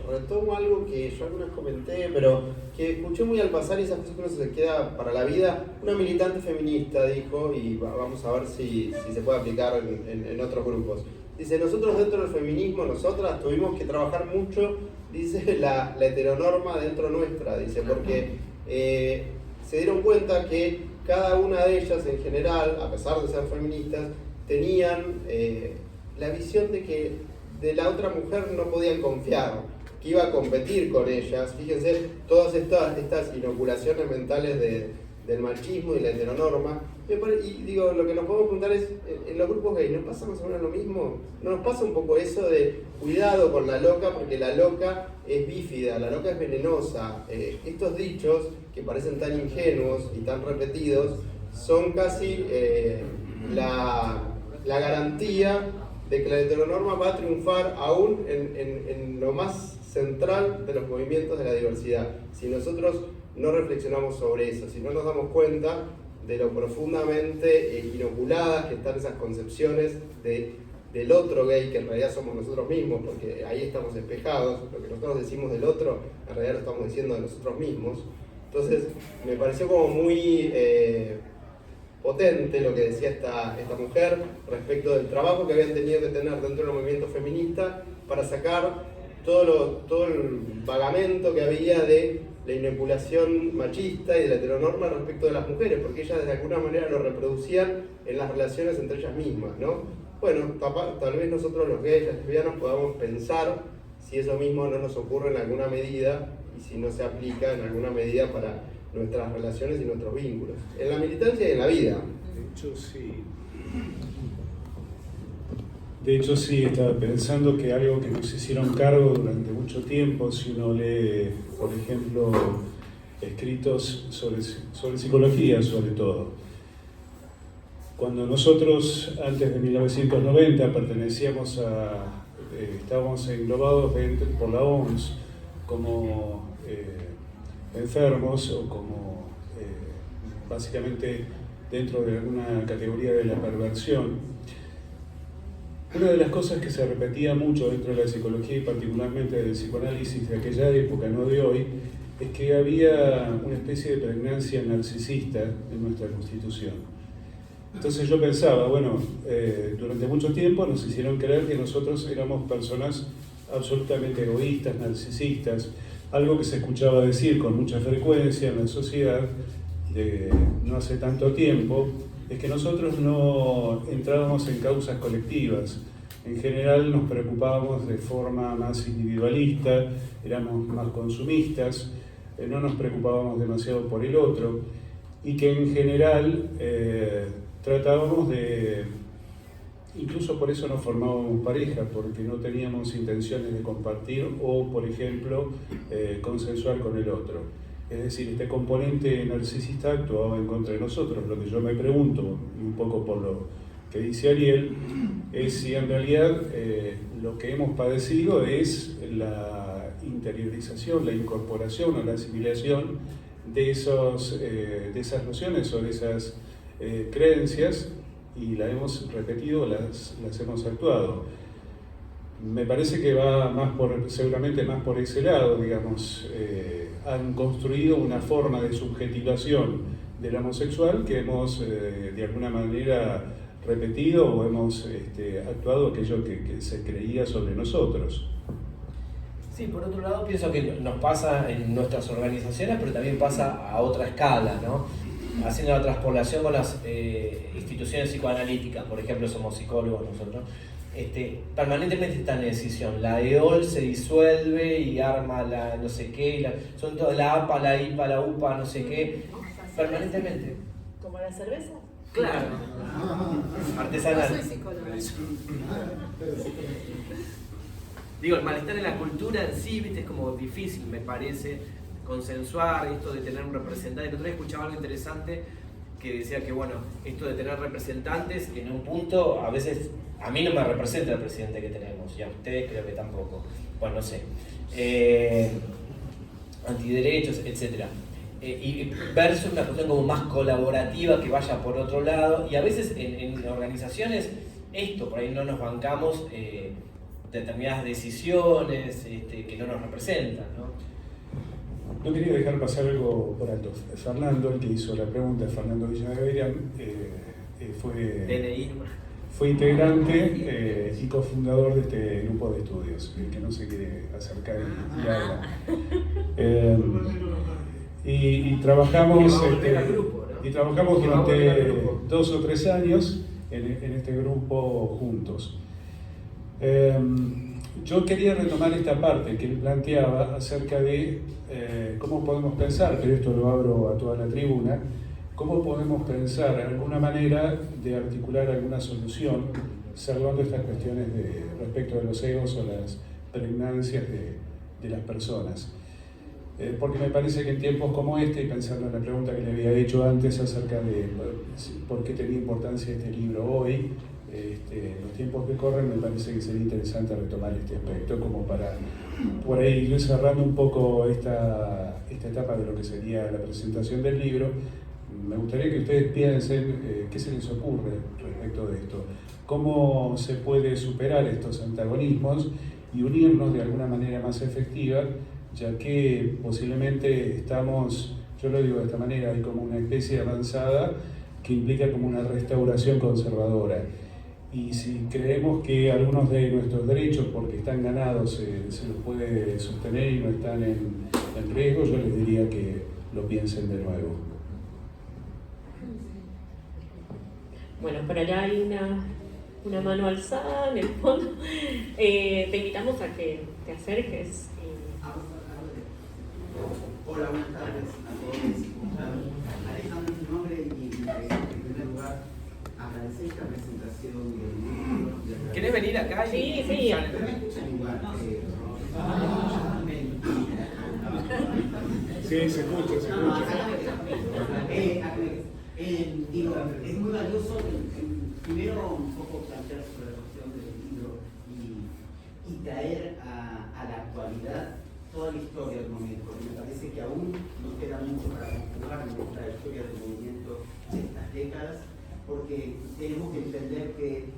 retomo algo que yo alguna vez comenté, pero que escuché muy al pasar y esas cosas que uno se queda para la vida. Una militante feminista dijo, y vamos a ver si se puede aplicar en otros grupos. Dice, nosotros dentro del feminismo, nosotras tuvimos que trabajar mucho, dice, la heteronorma dentro nuestra, dice, porque se dieron cuenta que cada una de ellas en general, a pesar de ser feministas, tenían la visión de que de la otra mujer no podían confiar, que iba a competir con ellas. Fíjense, todas estas inoculaciones mentales del machismo y la heteronorma. Y digo, lo que nos podemos preguntar es, en los grupos gays, ¿nos pasa más o menos lo mismo? ¿No nos pasa un poco eso de cuidado con la loca, porque la loca es bífida, la loca es venenosa? Estos dichos, que parecen tan ingenuos y tan repetidos, son casi la garantía de que la heteronorma va a triunfar aún en lo más central de los movimientos de la diversidad. Si nosotros no reflexionamos sobre eso, si no nos damos cuenta de lo profundamente inoculadas que están esas concepciones del otro gay, que en realidad somos nosotros mismos, porque ahí estamos espejados, lo que nosotros decimos del otro, en realidad lo estamos diciendo de nosotros mismos. Entonces, me pareció como muy potente lo que decía esta mujer respecto del trabajo que habían tenido que tener dentro del movimiento feminista para sacar todo el vagamento que había de la inoculación machista y de la heteronorma respecto de las mujeres, porque ellas de alguna manera lo reproducían en las relaciones entre ellas mismas, ¿no? Bueno, tal vez nosotros los gays, las lesbianas, podamos pensar si eso mismo no nos ocurre en alguna medida y si no se aplica en alguna medida para nuestras relaciones y nuestros vínculos, en la militancia y en la vida. De hecho, sí, estaba pensando que algo que nos hicieron cargo durante mucho tiempo, si uno lee, por ejemplo, escritos sobre psicología, sobre todo. Cuando nosotros, antes de 1990, estábamos englobados por la OMS como enfermos o como básicamente dentro de alguna categoría de la perversión. Una de las cosas que se repetía mucho dentro de la psicología y particularmente del psicoanálisis de aquella época, no de hoy, es que había una especie de pregnancia narcisista en nuestra constitución. Entonces yo pensaba, bueno, durante mucho tiempo nos hicieron creer que nosotros éramos personas absolutamente egoístas, narcisistas, algo que se escuchaba decir con mucha frecuencia en la sociedad de no hace tanto tiempo, es que nosotros no entrábamos en causas colectivas. En general nos preocupábamos de forma más individualista, éramos más consumistas, no nos preocupábamos demasiado por el otro y que en general tratábamos de, incluso por eso no formábamos pareja, porque no teníamos intenciones de compartir o, por ejemplo, consensuar con el otro. Es decir, este componente narcisista actuaba en contra de nosotros. Lo que yo me pregunto, un poco por lo que dice Ariel, es si en realidad lo que hemos padecido es la interiorización, la incorporación o la asimilación de esas nociones o de esas creencias, y las hemos repetido, las hemos actuado. Me parece que va seguramente más por ese lado, digamos. Han construido una forma de subjetivación del homosexual que hemos de alguna manera repetido o hemos actuado aquello que se creía sobre nosotros. Sí, por otro lado pienso que nos pasa en nuestras organizaciones, pero también pasa a otra escala, ¿no? Haciendo la traspolación con las instituciones psicoanalíticas, por ejemplo, somos psicólogos nosotros, permanentemente está en decisión. La EOL se disuelve y arma la no sé qué, son todas la APA, la IPA, la UPA, no sé qué, permanentemente. ¿Como la cerveza? Claro, artesanal. No soy psicóloga. Digo, el malestar en la cultura en sí, viste, es como difícil, me parece, consensuar esto de tener un representante. El otro día escuchaba algo interesante que decía que, bueno, esto de tener representantes, en un punto, a veces, a mí no me representa el presidente que tenemos, y a ustedes creo que tampoco, bueno, no sé, antiderechos, etc. Y versus una cuestión como más colaborativa que vaya por otro lado, y a veces en organizaciones, por ahí no nos bancamos determinadas decisiones que no nos representan, ¿no? No quería dejar pasar algo por alto. Fernando, el que hizo la pregunta, Fernando Villanueva, fue integrante y cofundador de este grupo de estudios, el que no se quiere acercar y habla. Y trabajamos durante 2 o 3 años en este grupo juntos. Yo quería retomar esta parte que él planteaba acerca de cómo podemos pensar, pero esto lo abro a toda la tribuna, ¿cómo podemos pensar alguna manera de articular alguna solución salvando estas cuestiones respecto de los egos o las pregnancias de las personas? Porque me parece que en tiempos como este, y pensando en la pregunta que le había hecho antes acerca de por qué tenía importancia este libro hoy, los tiempos que corren, me parece que sería interesante retomar este aspecto como para por ahí ir cerrando un poco esta etapa de lo que sería la presentación del libro. Me gustaría que ustedes piensen qué se les ocurre respecto de esto, cómo se puede superar estos antagonismos y unirnos de alguna manera más efectiva, ya que posiblemente estamos, yo lo digo de esta manera, hay como una especie avanzada que implica como una restauración conservadora. Y si creemos que algunos de nuestros derechos, porque están ganados, se los puede sostener y no están en riesgo, yo les diría que lo piensen de nuevo. Bueno, por allá hay una mano alzada en el fondo. Te invitamos a que te acerques. Hola, buenas tardes a todos. Alejandro es mi nombre y en primer lugar agradecer esta presentación del libro. ¿Querés venir acá? Sí. ¿Me escuchan igual? Sí, se escucha. Digo, es muy valioso primero un poco plantear sobre la cuestión del libro y traer a la actualidad toda la historia del movimiento, porque me parece que aún nos queda mucho para conjugar en nuestra historia del movimiento de estas décadas, porque tenemos que entender que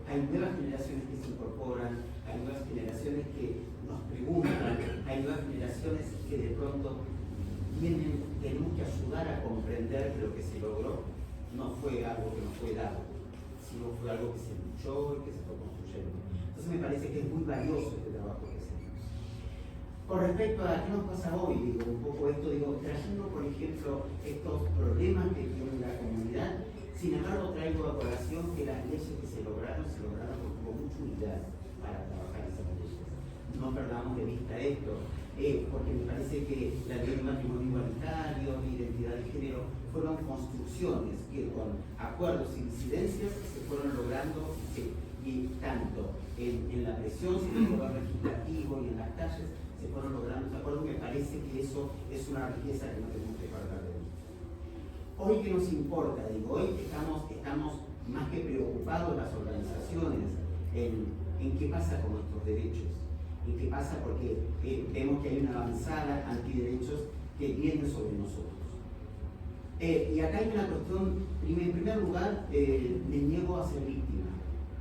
hay nuevas generaciones que se incorporan, hay nuevas generaciones que nos preguntan, hay nuevas generaciones que de pronto tenemos que ayudar a comprender que lo que se logró no fue algo que nos fue dado, sino fue algo que se luchó y que se fue construyendo. Entonces me parece que es muy valioso este trabajo que hacemos. Con respecto a qué nos pasa hoy, digo, un poco esto, trayendo por ejemplo estos problemas que tiene la comunidad, sin embargo traigo a colación que las leyes que se lograron con mucha unidad para trabajar esas leyes. No perdamos de vista esto, porque me parece que la ley de matrimonio igualitario, la identidad de género, fueron construcciones que con acuerdos y disidencias se fueron logrando, y tanto en la presión, en el poder legislativo y en las calles, se fueron logrando estos acuerdos. Me parece que eso es una riqueza que no tenemos que perder de vista. Hoy, ¿qué nos importa? Hoy estamos más que preocupados las organizaciones en qué pasa con nuestros derechos. ¿Y qué pasa? Porque vemos que hay una avanzada antiderechos que viene sobre nosotros. Y acá hay una cuestión, en primer lugar, me niego a ser víctima.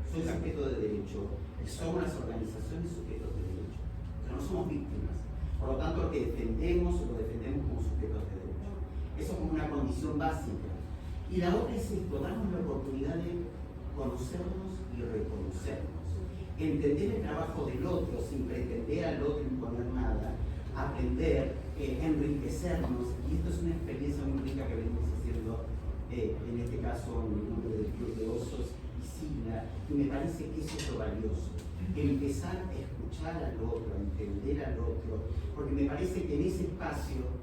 Soy sujeto de derecho. Somos las organizaciones sujetos de derecho. Pero no somos víctimas. Por lo tanto, lo que defendemos como sujetos de derecho. Eso como una condición básica. Y la otra es esto, darnos la oportunidad de conocernos y reconocernos. Entender el trabajo del otro sin pretender al otro imponer nada, aprender, enriquecernos, y esto es una experiencia muy rica que venimos haciendo, en este caso en el nombre del Club de Osos y Sigla, y me parece que eso es lo valioso, empezar a escuchar al otro, a entender al otro, porque me parece que en ese espacio,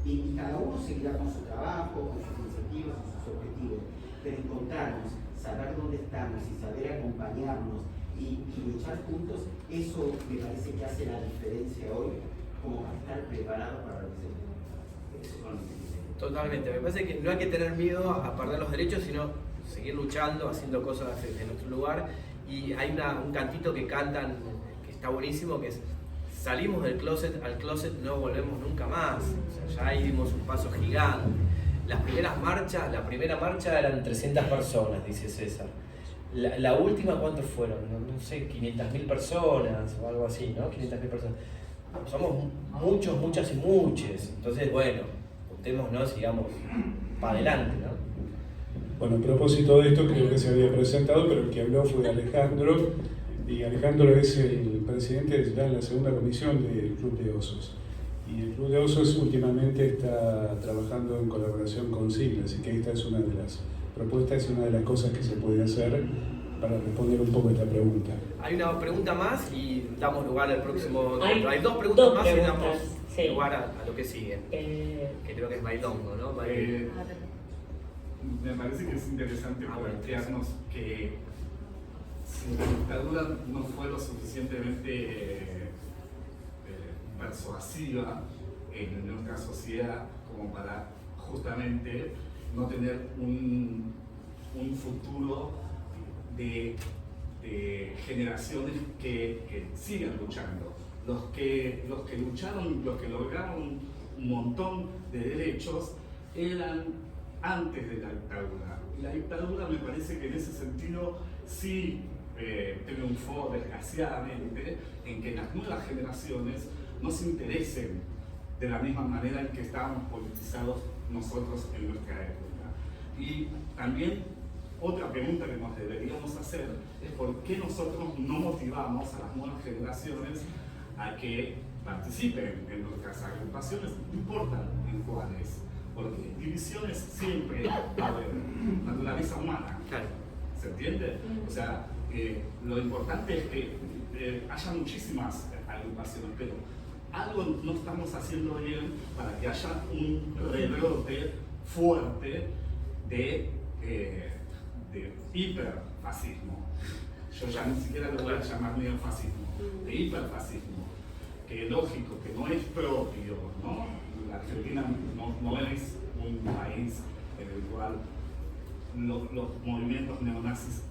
y cada uno seguirá con su trabajo, con sus incentivos, con sus objetivos, pero encontrarnos, saber dónde estamos y saber acompañarnos y luchar juntos, eso me parece que hace la diferencia hoy, como para estar preparados para lo que se viene. Totalmente, me parece que no hay que tener miedo a perder los derechos, sino seguir luchando, haciendo cosas desde nuestro lugar. Y hay un cantito que cantan, que está buenísimo, que es: salimos del closet, al closet no volvemos nunca más. O sea, ya ahí dimos un paso gigante. La primera marcha eran 300 personas, dice César. La última, ¿cuántos fueron? No sé, 500.000 personas o algo así, ¿no? 500.000 personas. Somos muchos, muchas y muchos. Entonces, bueno, juntémonos, sigamos para adelante, ¿no? Bueno, a propósito de esto, creo que se había presentado, pero el que habló fue Alejandro, y Alejandro es el presidente ya en la segunda comisión del Club de Osos. Y el Club de Osos últimamente está trabajando en colaboración con Sigla, así que esta es una de las propuestas, es una de las cosas que se puede hacer para responder un poco a esta pregunta. Hay una pregunta más y damos lugar al próximo. Hay dos preguntas más y preguntas, damos sí. lugar a lo que sigue. Que creo que es bailongo, ¿no? me parece que es interesante plantearnos que si la dictadura no fue lo suficientemente persuasiva en nuestra sociedad como para justamente no tener un futuro de generaciones que sigan luchando. Los que lucharon, los que lograron un montón de derechos eran antes de la dictadura. Y la dictadura me parece que en ese sentido sí triunfó desgraciadamente en que las nuevas generaciones no se interesen de la misma manera en que estábamos politizados nosotros en nuestra época. Y también otra pregunta que nos deberíamos hacer es por qué nosotros no motivamos a las nuevas generaciones a que participen en nuestras agrupaciones, no importa en cuáles, porque divisiones siempre va a haber, naturaleza humana, ¿se entiende? O sea, lo importante es que haya muchísimas agrupaciones, pero algo no estamos haciendo bien para que haya un rebrote fuerte de hiperfascismo. Yo ya ni siquiera lo voy a llamar neofascismo, de hiperfascismo, que es lógico, que no es propio, ¿no? La Argentina no es un país en el cual los movimientos neonazis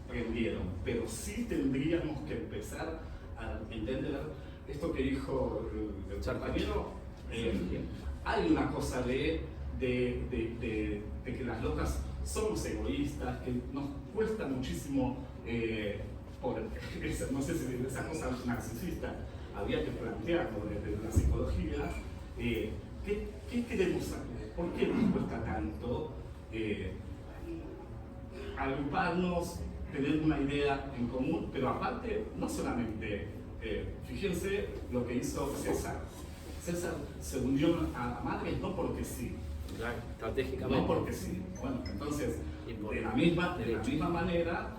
prendieron, pero sí tendríamos que empezar a entender esto que dijo el compañero. Hay una cosa de que las locas somos egoístas, que nos cuesta muchísimo, no sé si esa cosa narcisista había que plantearlo desde la psicología. ¿Qué queremos hacer? ¿Por qué nos cuesta tanto agruparnos, tener una idea en común? Pero aparte, no solamente, fíjense lo que hizo César. César se unió a Madres no porque sí. Claro, estratégicamente. No porque sí. Bueno, entonces, de la misma manera,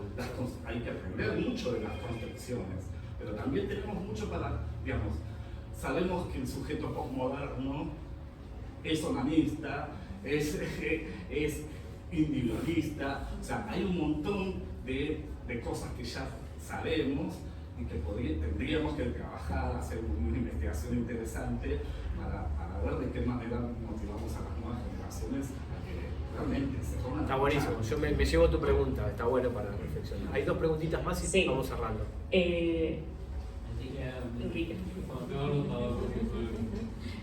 hay que aprender mucho de las construcciones, pero también tenemos mucho para, digamos, sabemos que el sujeto postmoderno es onanista, es individualista, o sea, hay un montón de cosas que ya sabemos y que tendríamos que trabajar, hacer una investigación interesante para ver de qué manera motivamos a las nuevas generaciones a que realmente se pongan. Está buenísimo, yo me llevo tu pregunta, está bueno para reflexionar. Hay dos preguntitas más y sí. Vamos cerrando. Enrique.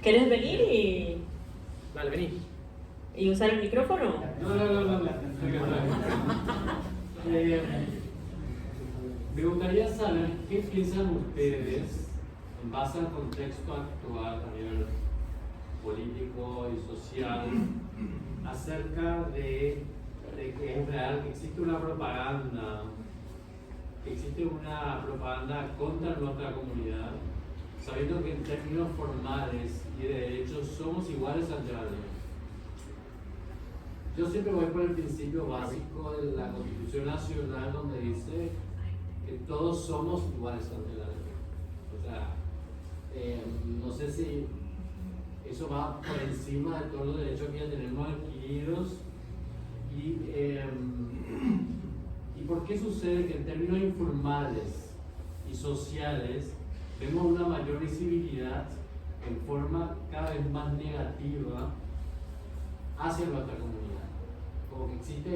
¿Querés venir y...? Dale, vení. ¿Y usar el micrófono? No. Me gustaría saber qué piensan ustedes en base al contexto actual a nivel político y social acerca de que es real que existe una propaganda contra nuestra comunidad, sabiendo que en términos formales y de derechos somos iguales ante la ley. Yo siempre voy por el principio básico de la Constitución Nacional, donde dice que todos somos iguales ante la ley. O sea, no sé si eso va por encima de todos los derechos que ya tenemos adquiridos. ¿Y por qué sucede que en términos informales y sociales vemos una mayor visibilidad en forma cada vez más negativa hacia nuestra comunidad? Como que existe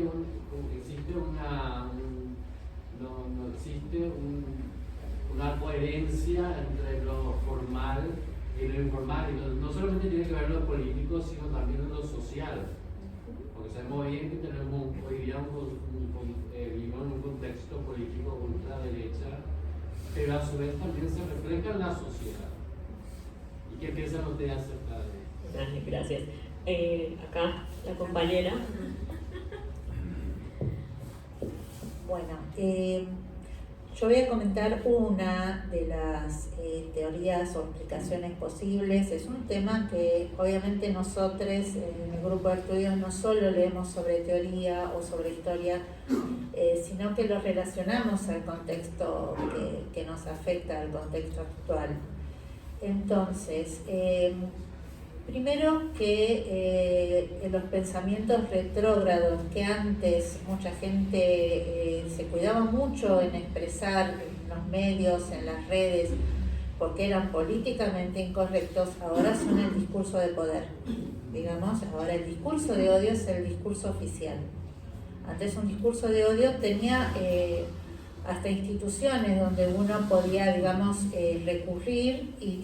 una coherencia entre lo formal y lo informal, y no solamente tiene que ver en lo político, sino también en lo social, porque sabemos bien que tenemos hoy día vivimos en un contexto político ultraderecha, pero a su vez también se refleja en la sociedad. ¿Y qué piensan ustedes acerca de eso? Gracias. Acá, la compañera. Bueno, yo voy a comentar una de las teorías o explicaciones posibles. Es un tema que obviamente nosotros en el grupo de estudios no solo leemos sobre teoría o sobre historia, sino que lo relacionamos al contexto que nos afecta, al contexto actual. Entonces, Primero que los pensamientos retrógrados, que antes mucha gente se cuidaba mucho en expresar en los medios, en las redes, porque eran políticamente incorrectos, ahora son el discurso de poder. Digamos, ahora el discurso de odio es el discurso oficial. Antes un discurso de odio tenía hasta instituciones donde uno podía, digamos, recurrir y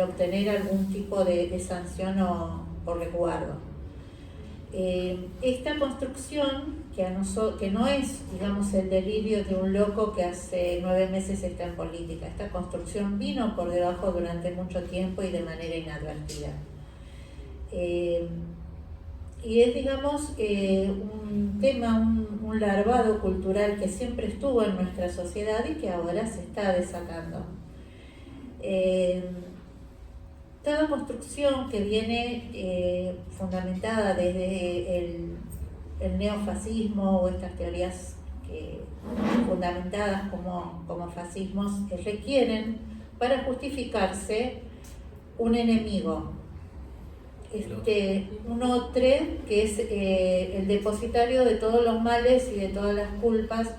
obtener algún tipo de sanción por resguardo. Esta construcción, que no es, digamos, el delirio de un loco que hace 9 meses está en política, esta construcción vino por debajo durante mucho tiempo y de manera inadvertida. Y es, digamos, un tema, un larvado cultural que siempre estuvo en nuestra sociedad y que ahora se está desatando. Toda construcción que viene fundamentada desde el neofascismo o estas teorías fundamentadas como fascismos requieren para justificarse un enemigo. Un otro que es el depositario de todos los males y de todas las culpas,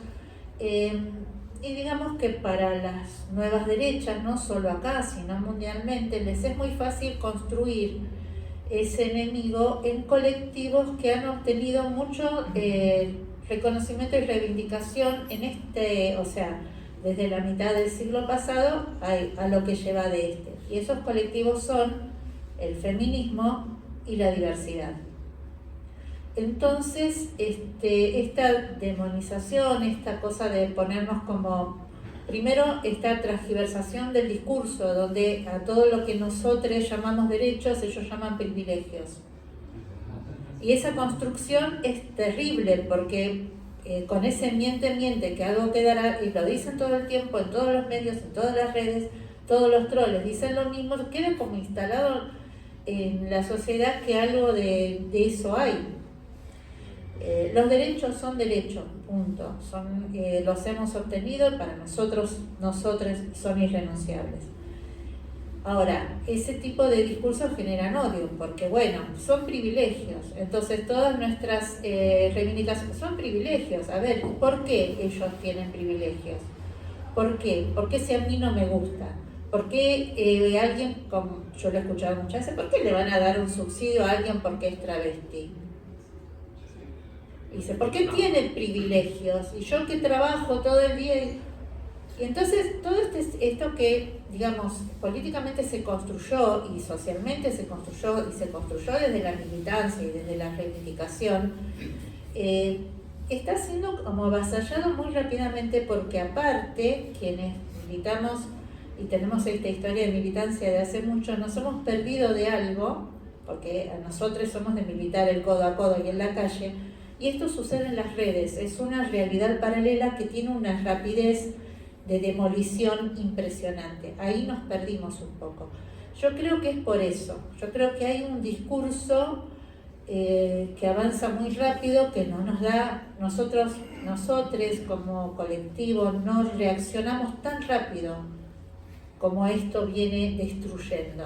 y digamos que para las nuevas derechas, no solo acá sino mundialmente, les es muy fácil construir ese enemigo en colectivos que han obtenido mucho reconocimiento y reivindicación o sea, desde la mitad del siglo pasado a lo que lleva de este, y esos colectivos son el feminismo y la diversidad. Entonces, esta demonización, esta cosa de ponernos como, primero, esta transgiversación del discurso, donde a todo lo que nosotros llamamos derechos, ellos llaman privilegios. Y esa construcción es terrible, porque con ese miente que algo quedará, y lo dicen todo el tiempo, en todos los medios, en todas las redes, todos los troles dicen lo mismo, queda como instalado en la sociedad que algo de eso hay. Los derechos son derechos, punto. Los hemos obtenido, para nosotros son irrenunciables. Ahora, ese tipo de discursos generan odio, porque bueno, son privilegios. Entonces todas nuestras reivindicaciones son privilegios. A ver, ¿por qué ellos tienen privilegios? ¿Por qué? Porque si a mí no me gusta. ¿Por qué alguien, como yo lo he escuchado muchas veces, por qué le van a dar un subsidio a alguien porque es travesti? Dice, ¿por qué tiene privilegios? Y yo que trabajo todo el día. Y entonces todo esto que, digamos, políticamente se construyó y socialmente se construyó desde la militancia y desde la reivindicación, está siendo como avasallado muy rápidamente, porque aparte quienes militamos y tenemos esta historia de militancia de hace mucho, nos hemos perdido de algo, porque nosotros somos de militar el codo a codo y en la calle, y esto sucede en las redes. Es una realidad paralela que tiene una rapidez de demolición impresionante. Ahí nos perdimos un poco. Yo creo que es por eso. Yo creo que hay un discurso que avanza muy rápido, que no nos da, nosotros como colectivo no reaccionamos tan rápido como esto viene destruyendo.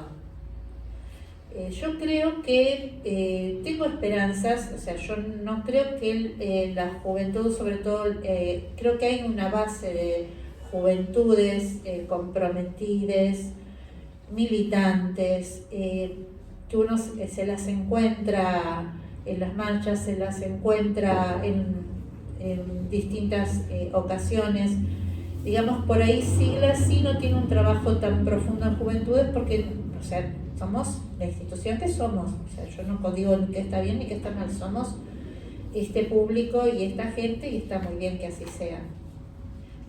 Yo creo que tengo esperanzas, o sea, yo no creo que la juventud, sobre todo, creo que hay una base de juventudes comprometidas, militantes, que uno se las encuentra en las marchas, se las encuentra en distintas ocasiones. Digamos, por ahí Sigla sí no tiene un trabajo tan profundo en juventudes, porque, o sea, somos la institución que somos. O sea, yo no digo ni que está bien ni que está mal, somos este público y esta gente, y está muy bien que así sea.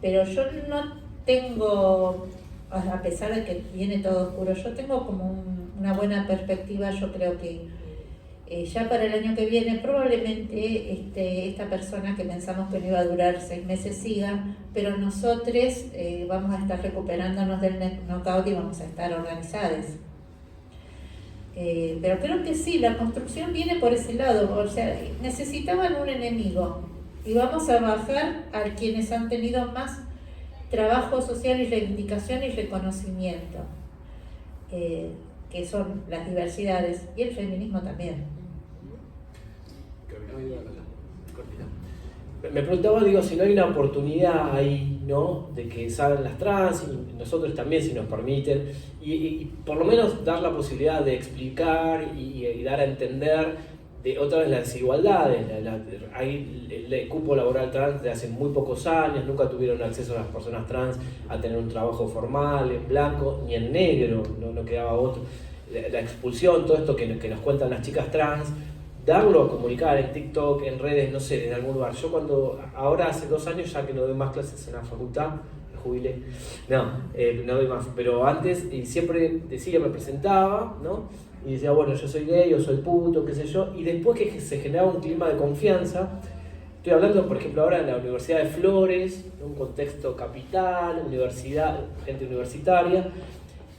Pero yo no tengo, a pesar de que viene todo oscuro, yo tengo como una buena perspectiva. Yo creo que ya para el año que viene probablemente esta persona que pensamos que no iba a durar 6 meses siga, pero nosotros vamos a estar recuperándonos del knockout y vamos a estar organizados. Pero creo que sí, la construcción viene por ese lado. O sea, necesitaban un enemigo y vamos a bajar a quienes han tenido más trabajo social y reivindicación y reconocimiento, que son las diversidades, y el feminismo también. Me preguntaba, digo, si no hay una oportunidad ahí, ¿no? De que salgan las trans, y nosotros también, si nos permiten, y por lo menos dar la posibilidad de explicar y dar a entender de otra vez las desigualdades. Hay el cupo laboral trans de hace muy pocos años, nunca tuvieron acceso a las personas trans a tener un trabajo formal, en blanco, ni en negro, no quedaba otro. La expulsión, todo esto que nos cuentan las chicas trans, darlo a comunicar en TikTok, en redes, no sé, en algún lugar. Yo ahora hace 2 años ya que no doy más clases en la facultad, me jubilé, no doy más, pero antes siempre decía, me presentaba, ¿no? Y decía, bueno, yo soy gay, yo soy puto, qué sé yo, y después que se generaba un clima de confianza, estoy hablando, por ejemplo, ahora en la Universidad de Flores, en un contexto capital, universidad, gente universitaria,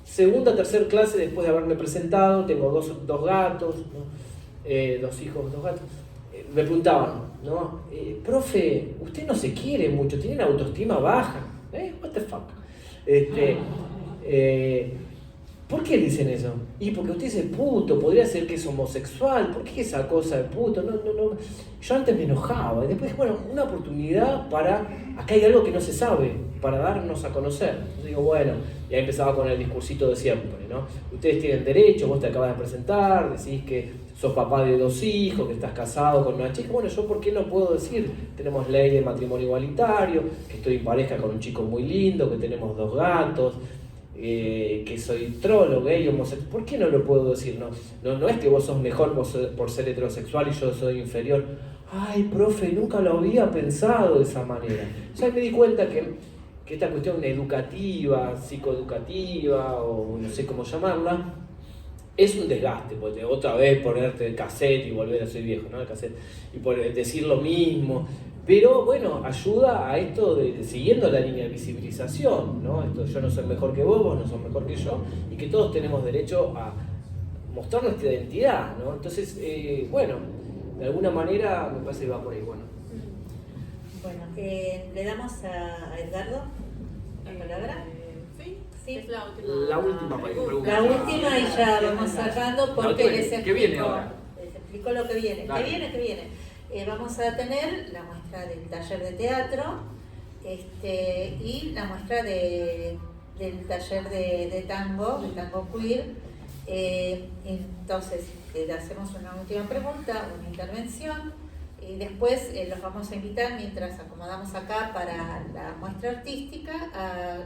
segunda, tercera clase después de haberme presentado, tengo dos gatos, ¿no? 2 hijos, 2 gatos, me preguntaban, ¿no? Profe, usted no se quiere mucho, tiene una autoestima baja, what the fuck, ¿por qué dicen eso? Y porque usted dice puto, podría ser que es homosexual, ¿por qué esa cosa de puto? No. Yo antes me enojaba, y después, bueno, una oportunidad para, acá hay algo que no se sabe, para darnos a conocer. Yo digo, bueno, y ahí empezaba con el discursito de siempre, ¿no? Ustedes tienen derecho, vos te acabas de presentar, decís que sos papá de 2 hijos, que estás casado con una chica. Bueno, yo ¿por qué no puedo decir? Tenemos ley de matrimonio igualitario, que estoy en pareja con un chico muy lindo, que tenemos 2 gatos, que soy trolo, gay, homosexual. ¿Por qué no lo puedo decir? No es que vos sos mejor por ser heterosexual y yo soy inferior. Ay, profe, nunca lo había pensado de esa manera. O sea, me di cuenta que esta cuestión educativa, psicoeducativa, o no sé cómo llamarla, es un desgaste, porque otra vez ponerte el cassette y volver a ser viejo, ¿no? El cassette, y decir lo mismo. Pero bueno, ayuda a esto de siguiendo la línea de visibilización, ¿no? Esto, yo no soy mejor que vos no sos mejor que yo, y que todos tenemos derecho a mostrar nuestra identidad, ¿no? Entonces, bueno, de alguna manera me parece que va por ahí, bueno. Bueno, le damos a Edgardo la palabra. Sí, es la última. La última pregunta. La última y ya vamos cerrando porque les explico. ¿Qué viene ahora? Les explico lo que viene. Dale. ¿Qué viene? Vamos a tener la muestra del taller de teatro y la muestra del taller de tango queer. Entonces, le hacemos una última pregunta, una intervención, y después los vamos a invitar, mientras acomodamos acá para la muestra artística, a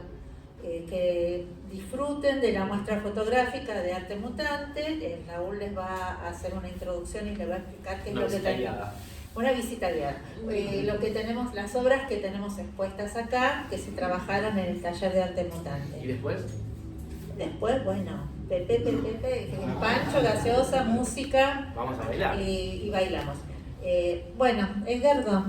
que disfruten de la muestra fotográfica de Arte Mutante. Raúl les va a hacer una introducción y les va a explicar qué es lo que tenemos. Una visita guiada. Lo que tenemos, las obras que tenemos expuestas acá, que se trabajaron en el taller de Arte Mutante. ¿Y después? Después, bueno, Pepe, pancho, gaseosa, música. Vamos a bailar. Y bailamos. Bueno, Edgardo.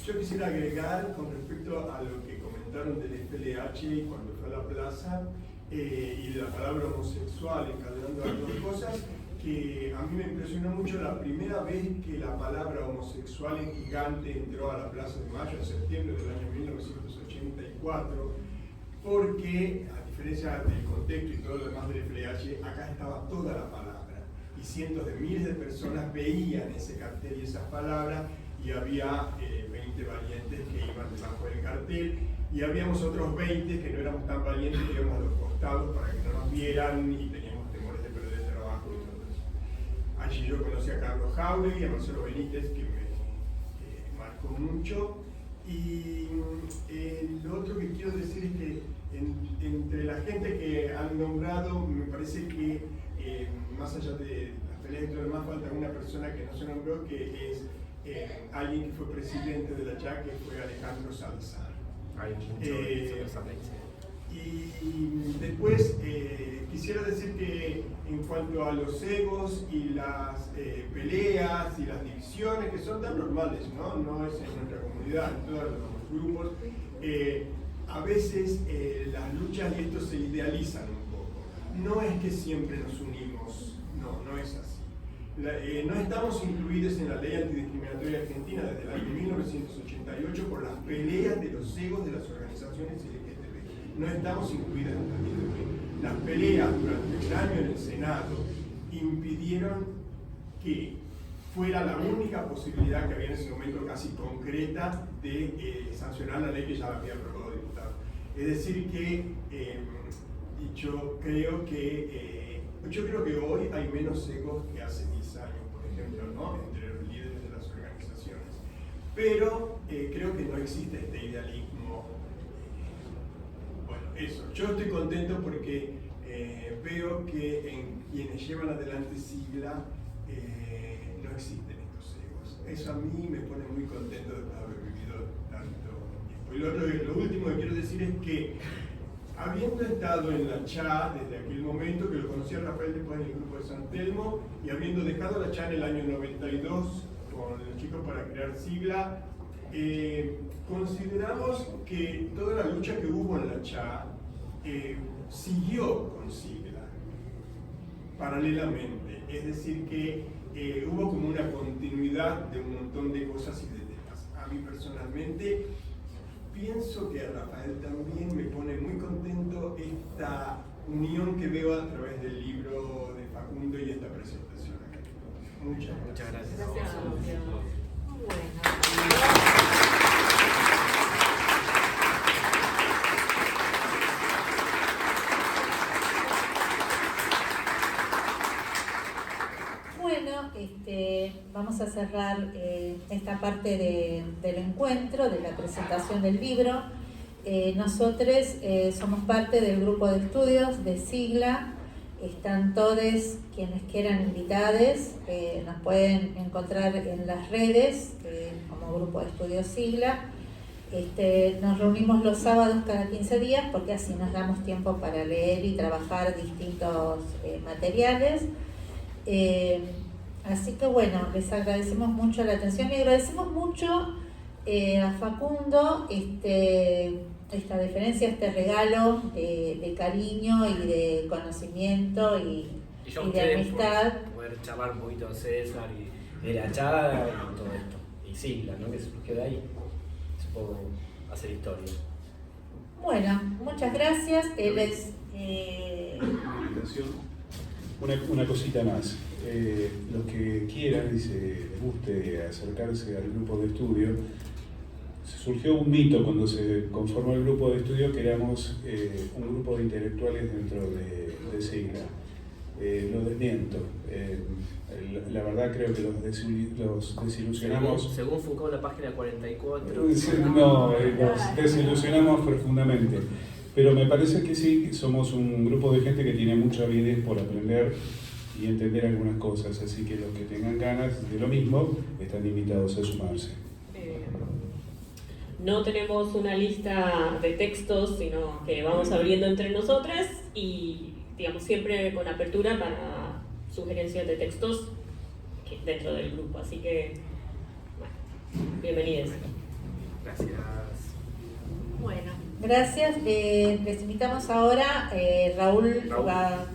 Yo quisiera agregar con respecto a lo que comentaron del FLH cuando fue a la plaza y de la palabra homosexual, encadenando las 2 cosas, que a mí me impresionó mucho la primera vez que la palabra homosexual en gigante entró a la Plaza de Mayo en septiembre del año 1984, porque a diferencia del contexto y todo lo demás del FLH, acá estaba toda la palabra y cientos de miles de personas veían ese cartel y esas palabras, y había 20 valientes que iban debajo del cartel, y habíamos otros 20 que no éramos tan valientes, que íbamos a los costados para que no nos vieran y teníamos temores de perder el trabajo y todo eso. Allí yo conocí a Carlos Jauregui y a Marcelo Benítez, que me marcó mucho. Y lo otro que quiero decir es que entre la gente que han nombrado, me parece que más allá de las peleas y todo lo demás, falta una persona que no se nombró, que es alguien que fue presidente de la CHAC, que fue Alejandro Salazar. Y después quisiera decir que en cuanto a los egos y las peleas y las divisiones, que son tan normales, no es en nuestra comunidad, en todos los grupos, a veces las luchas y esto se idealizan un poco. No es que siempre nos unimos, no es así. No estamos incluidos en la ley antidiscriminatoria argentina desde el año 1988 por las peleas de los egos de las organizaciones LGTB. No estamos incluidos en la ley. las peleas durante un año en el Senado impidieron que fuera la única posibilidad que había en ese momento casi concreta de sancionar la ley que ya había aprobado el diputado. Es decir que yo creo que hoy hay menos egos que hace 10 años, por ejemplo, ¿no? Entre los líderes de las organizaciones. Pero creo que no existe este idealismo. Bueno, eso. Yo estoy contento porque veo que en quienes llevan adelante Sigla no existen estos egos. Eso a mí me pone muy contento de haber vivido tanto tiempo. Y lo último que quiero decir es que, habiendo estado en la CHA desde aquel momento, que lo conocí a Rafael después en el grupo de San Telmo, y habiendo dejado la CHA en el año 92 con los chicos para crear Sigla, consideramos que toda la lucha que hubo en la CHA siguió con Sigla paralelamente, es decir que hubo como una continuidad de un montón de cosas y de temas. A mí personalmente pienso que a Rafael también me pone muy contento esta unión que veo a través del libro de Facundo y esta presentación acá. Muchas gracias. Bueno, vamos a cerrar esta parte del encuentro, de la presentación del libro. Nosotros somos parte del grupo de estudios de Sigla. Están todos quienes quieran invitados, nos pueden encontrar en las redes como grupo de estudios Sigla. Nos reunimos los sábados cada 15 días porque así nos damos tiempo para leer y trabajar distintos materiales. Así que bueno, les agradecemos mucho la atención y agradecemos mucho a Facundo esta deferencia, este regalo de cariño y de conocimiento y de amistad. Poder charlar un poquito de César y de la charla y todo esto. Y Sigla, ¿no? Que surgió de ahí. Supongo hacer historia. Bueno, muchas gracias. Una cosita más. Los que quieran y les guste acercarse al grupo de estudio, surgió un mito cuando se conformó el grupo de estudio que éramos un grupo de intelectuales dentro de Sigla. Lo desmiento. La verdad creo que los desilusionamos. Según Foucault, la página 44. No, nos desilusionamos profundamente. Pero me parece que sí, que somos un grupo de gente que tiene mucha avidez por aprender y entender algunas cosas, así que los que tengan ganas de lo mismo están invitados a sumarse. No tenemos una lista de textos, sino que vamos abriendo entre nosotras y, digamos, siempre con apertura para sugerencias de textos dentro del grupo. Así que, bueno, bienvenidos. Gracias. Bueno, gracias. Les invitamos ahora, Raúl va a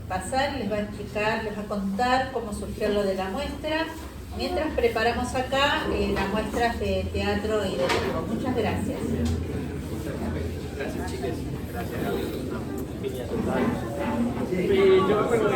pasar, les va a explicar, les va a contar cómo surgió lo de la muestra, mientras preparamos acá las muestras de teatro y de dibujo. Muchas gracias. Gracias, chicas. Gracias, Gabriel. Una piña total. Sí, yo me acuerdo de